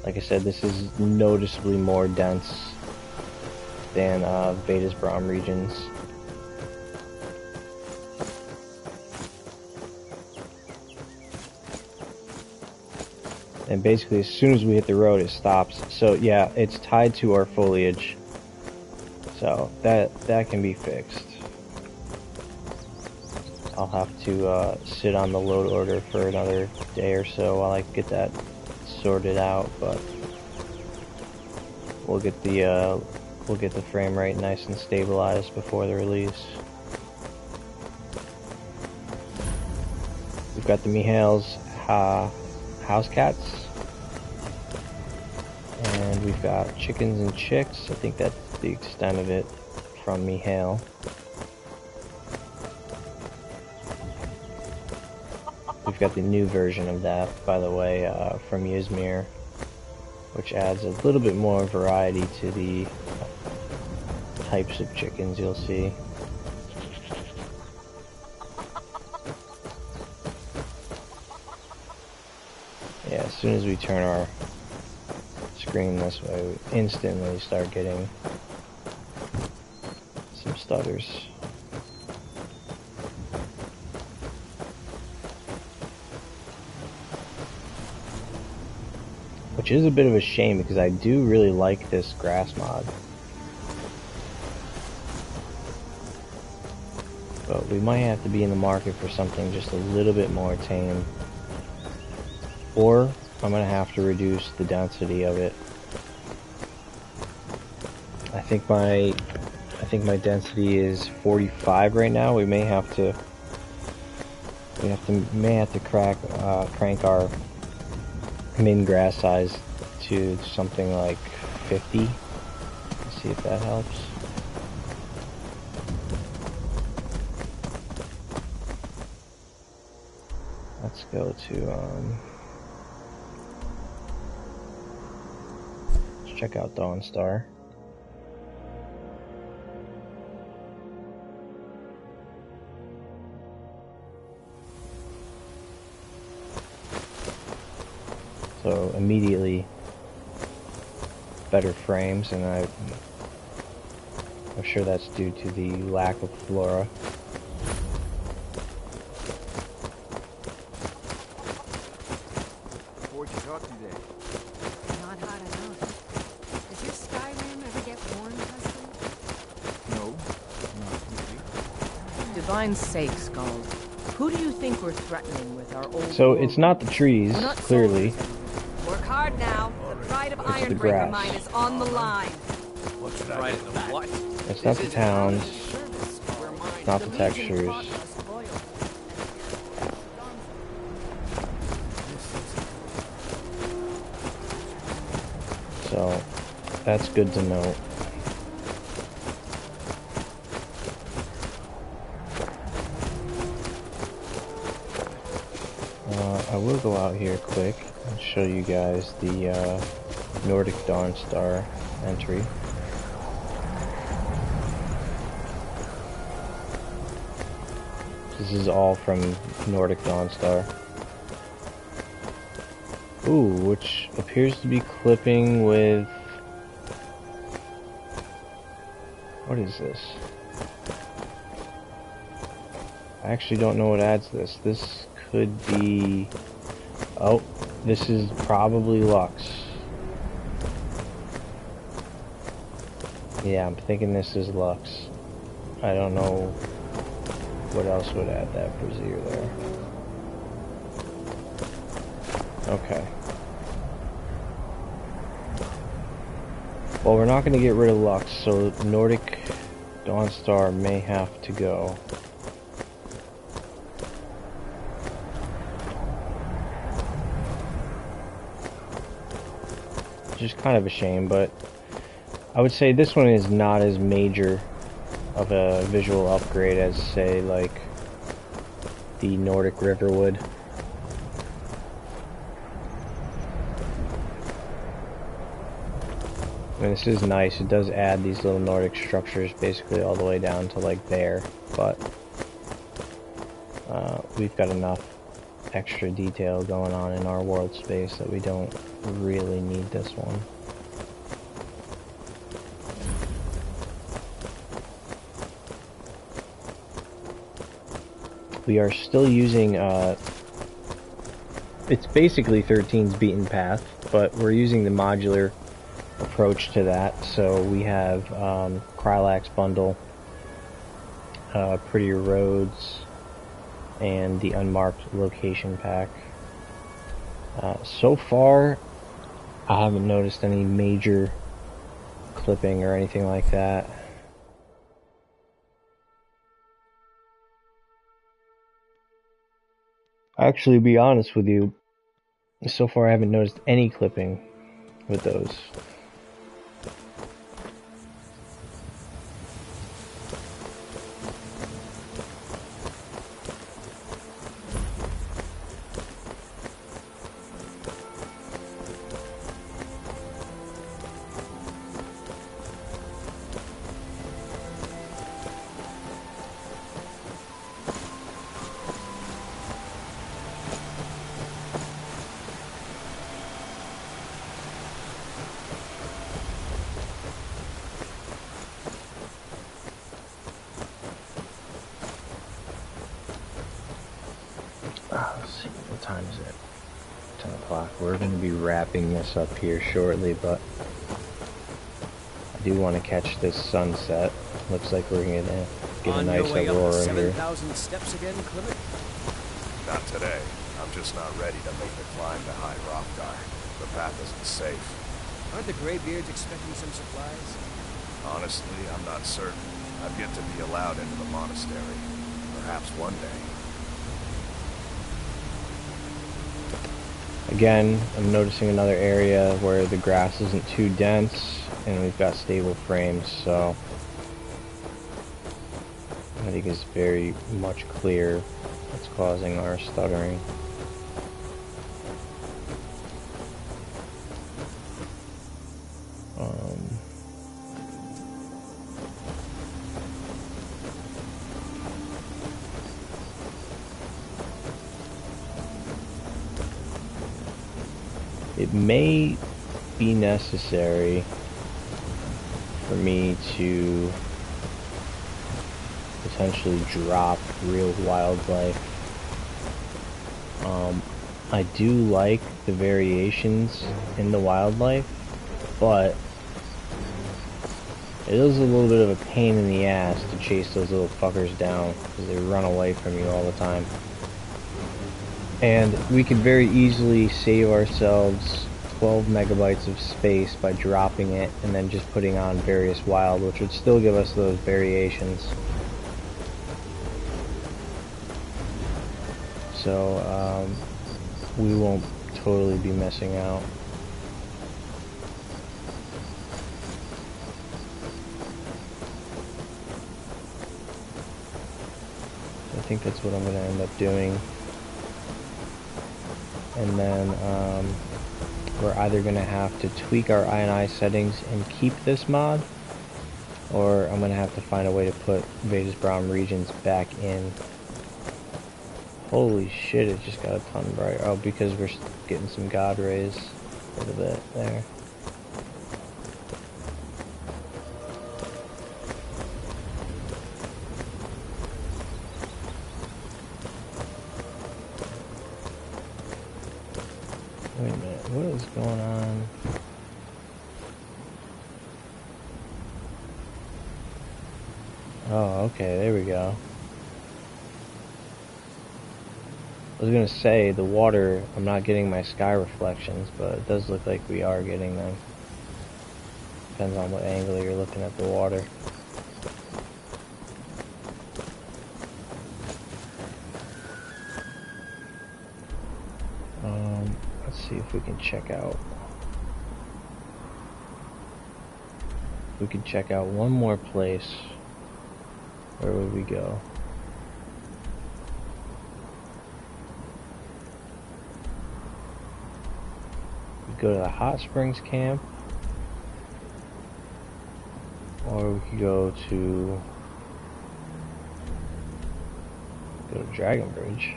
Like I said, this is noticeably more dense than Beta's Braum regions. And basically, as soon as we hit the road, it stops. So yeah, it's tied to our foliage. So that can be fixed. I'll have to sit on the load order for another day or so while I get that sorted out. But we'll get the frame rate nice and stabilized before the release. We've got the Mihail's house cats. And we've got chickens and chicks. I think that's the extent of it from Mihail. We've got the new version of that, by the way, from Yzmir, which adds a little bit more variety to the types of chickens you'll see. Yeah, as soon as we turn our screen this way, we instantly start getting some stutters. Which is a bit of a shame because I do really like this grass mod. But we might have to be in the market for something just a little bit more tame. Or I'm gonna have to reduce the density of it. I think my density is 45 right now. We may have to crank our min grass size to something like 50. Let's see if that helps. Let's go to let's check out Dawnstar. So immediately better frames, and I'm sure that's due to the lack of flora. What'd you talk today? Not hot enough. Does your Skyrim ever get warm, husband? No, not really. Divine sake, Scald. Who do you think we're threatening with our old... So it's not the trees, We're not clearly. Work hard now. The pride of It's the Ironbreaker grass. mine is on the line. What's right in the what? It's not the towns. It's not the textures. So that's good to know. I will go out here quick and show you guys the Nordic Dawnstar entry. This is all from Nordic Dawnstar. Ooh, which appears to be clipping with... What is this? I actually don't know what adds this. This could be... Oh, this is probably Lux. Yeah, I'm thinking this is Lux. I don't know what else would add that brazier there. Okay. Well, we're not going to get rid of Lux, so Nordic Dawnstar may have to go. Which is kind of a shame, but I would say this one is not as major of a visual upgrade as, say, like the Nordic Riverwood. And this is nice. It does add these little Nordic structures basically all the way down to like there, but we've got enough extra detail going on in our world space that we don't really need this one. We are still using, it's basically 13's beaten path, but we're using the modular approach to that. So we have Krylax bundle, Prettier Roads, and the unmarked location pack. So far, I haven't noticed any major clipping or anything like that. Actually, to be honest with you, so far I haven't noticed any clipping with those. Let's see, what time is it? 10 o'clock. We're going to be wrapping this up here shortly, but I do want to catch this sunset. Looks like we're going to get a nice aurora here. 7,000 steps again, Clement? Not today. I'm just not ready to make the climb to High Rockgar. The path isn't safe. Aren't the Greybeards expecting some supplies? Honestly, I'm not certain. I've yet to be allowed into the monastery. Perhaps one day. Again, I'm noticing another area where the grass isn't too dense and we've got stable frames, so I think it's very much clear what's causing our stuttering. It may be necessary for me to potentially drop real wildlife. I do like the variations in the wildlife, but it is a little bit of a pain in the ass to chase those little fuckers down because they run away from you all the time. And we could very easily save ourselves 12 megabytes of space by dropping it and then just putting on various wild, which would still give us those variations. So we won't totally be missing out. I think that's what I'm going to end up doing. And then we're either going to have to tweak our INI settings and keep this mod, or I'm going to have to find a way to put Vedas Brown regions back in. Holy shit, it just got a ton brighter. Oh, because we're getting some God rays a little bit there. Wait a minute, what is going on? Oh, okay, there we go. I was gonna say, the water, I'm not getting my sky reflections, but it does look like we are getting them. Depends on what angle you're looking at the water. Let's see if we can check out. We could check out one more place. Where would we go? We go to the Hot Springs camp. Or we could go to Dragon Bridge.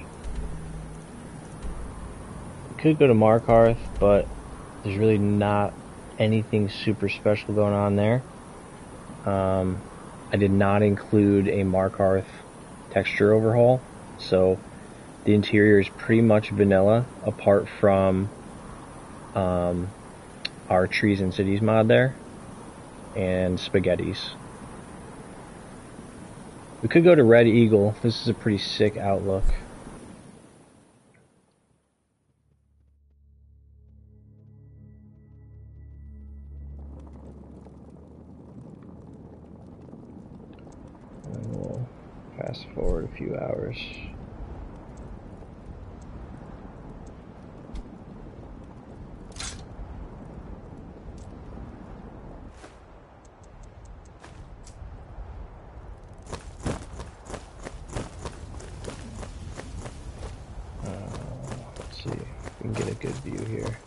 We could go to Markarth, but there's really not anything super special going on there. I did not include a Markarth texture overhaul, so the interior is pretty much vanilla, apart from our Trees and Cities mod there, and Spaghetti's. We could go to Red Eagle. This is a pretty sick outlook. And we'll fast forward a few hours. Let's see if we can get a good view here.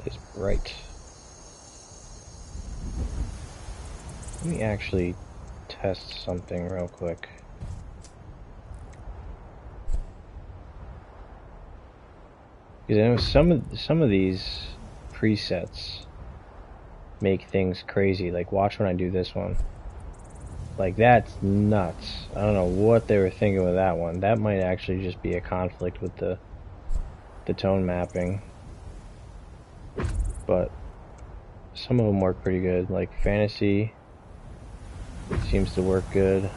It's bright. Let me actually test something real quick. Because I know some of these presets make things crazy. Like, watch when I do this one. Like, that's nuts. I don't know what they were thinking with that one. That might actually just be a conflict with the tone mapping. But some of them work pretty good. Like fantasy seems to work good.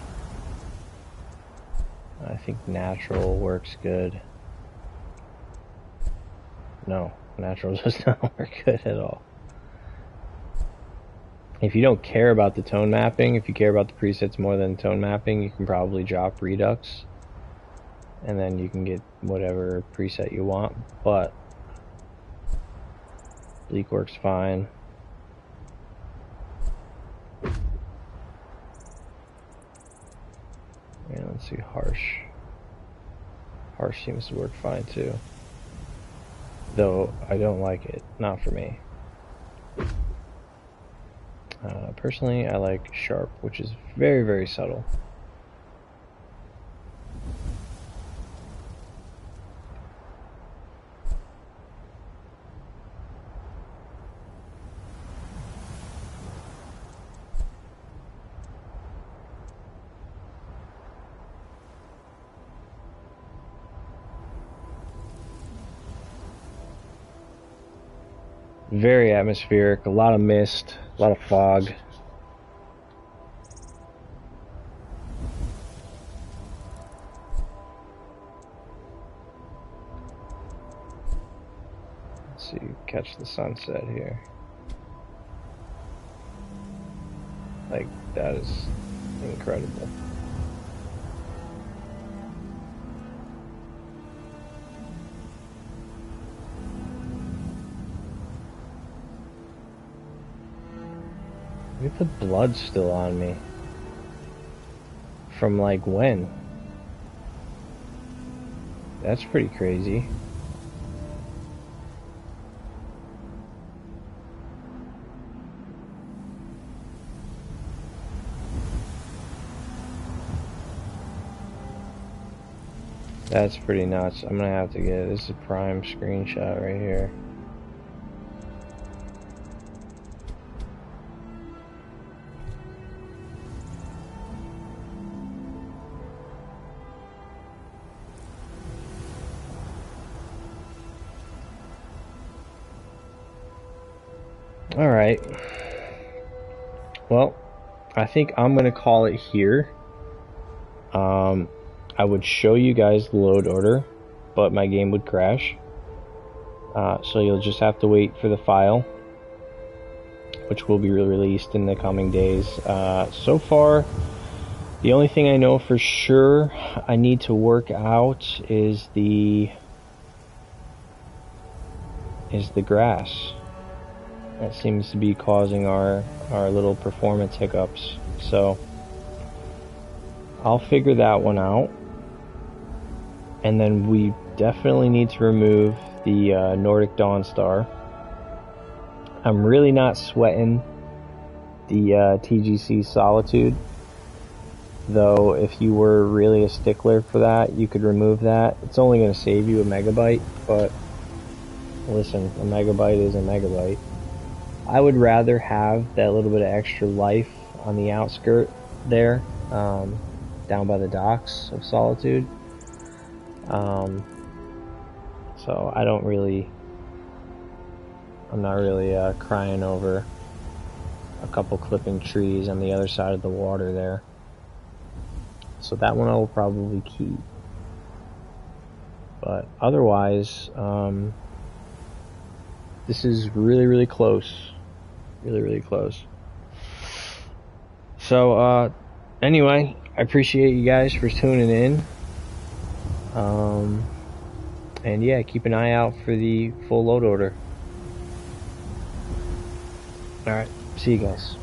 I think natural works good. No, natural does not work good at all. If you don't care about the tone mapping, if you care about the presets more than tone mapping, you can probably drop Redux and then you can get whatever preset you want. But Bleak works fine. And let's see, Harsh. Harsh seems to work fine too. Though I don't like it. Not for me. Personally, I like Sharp, which is very, very subtle. Very atmospheric, a lot of mist, a lot of fog. Let's see, catch the sunset here. Like, that is incredible. Look at the blood still on me. From like when? That's pretty crazy. That's pretty nuts. I'm gonna have to get this is a prime screenshot right here. Alright. Well, I think I'm going to call it here. I would show you guys the load order, but my game would crash. So you'll just have to wait for the file, which will be released in the coming days. So far, the only thing I know for sure I need to work out is the grass. That seems to be causing our little performance hiccups. So I'll figure that one out. And then we definitely need to remove the Nordic Dawnstar. I'm really not sweating the TGC Solitude, though if you were really a stickler for that, you could remove that. It's only going to save you a megabyte, but listen, a megabyte is a megabyte. I would rather have that little bit of extra life on the outskirt there, down by the docks of Solitude. So I'm not really crying over a couple clipping trees on the other side of the water there. So that one I will probably keep. But otherwise, this is really, really close. Really, really close. So, anyway, I appreciate you guys for tuning in. And yeah, keep an eye out for the full load order. Alright, see you guys.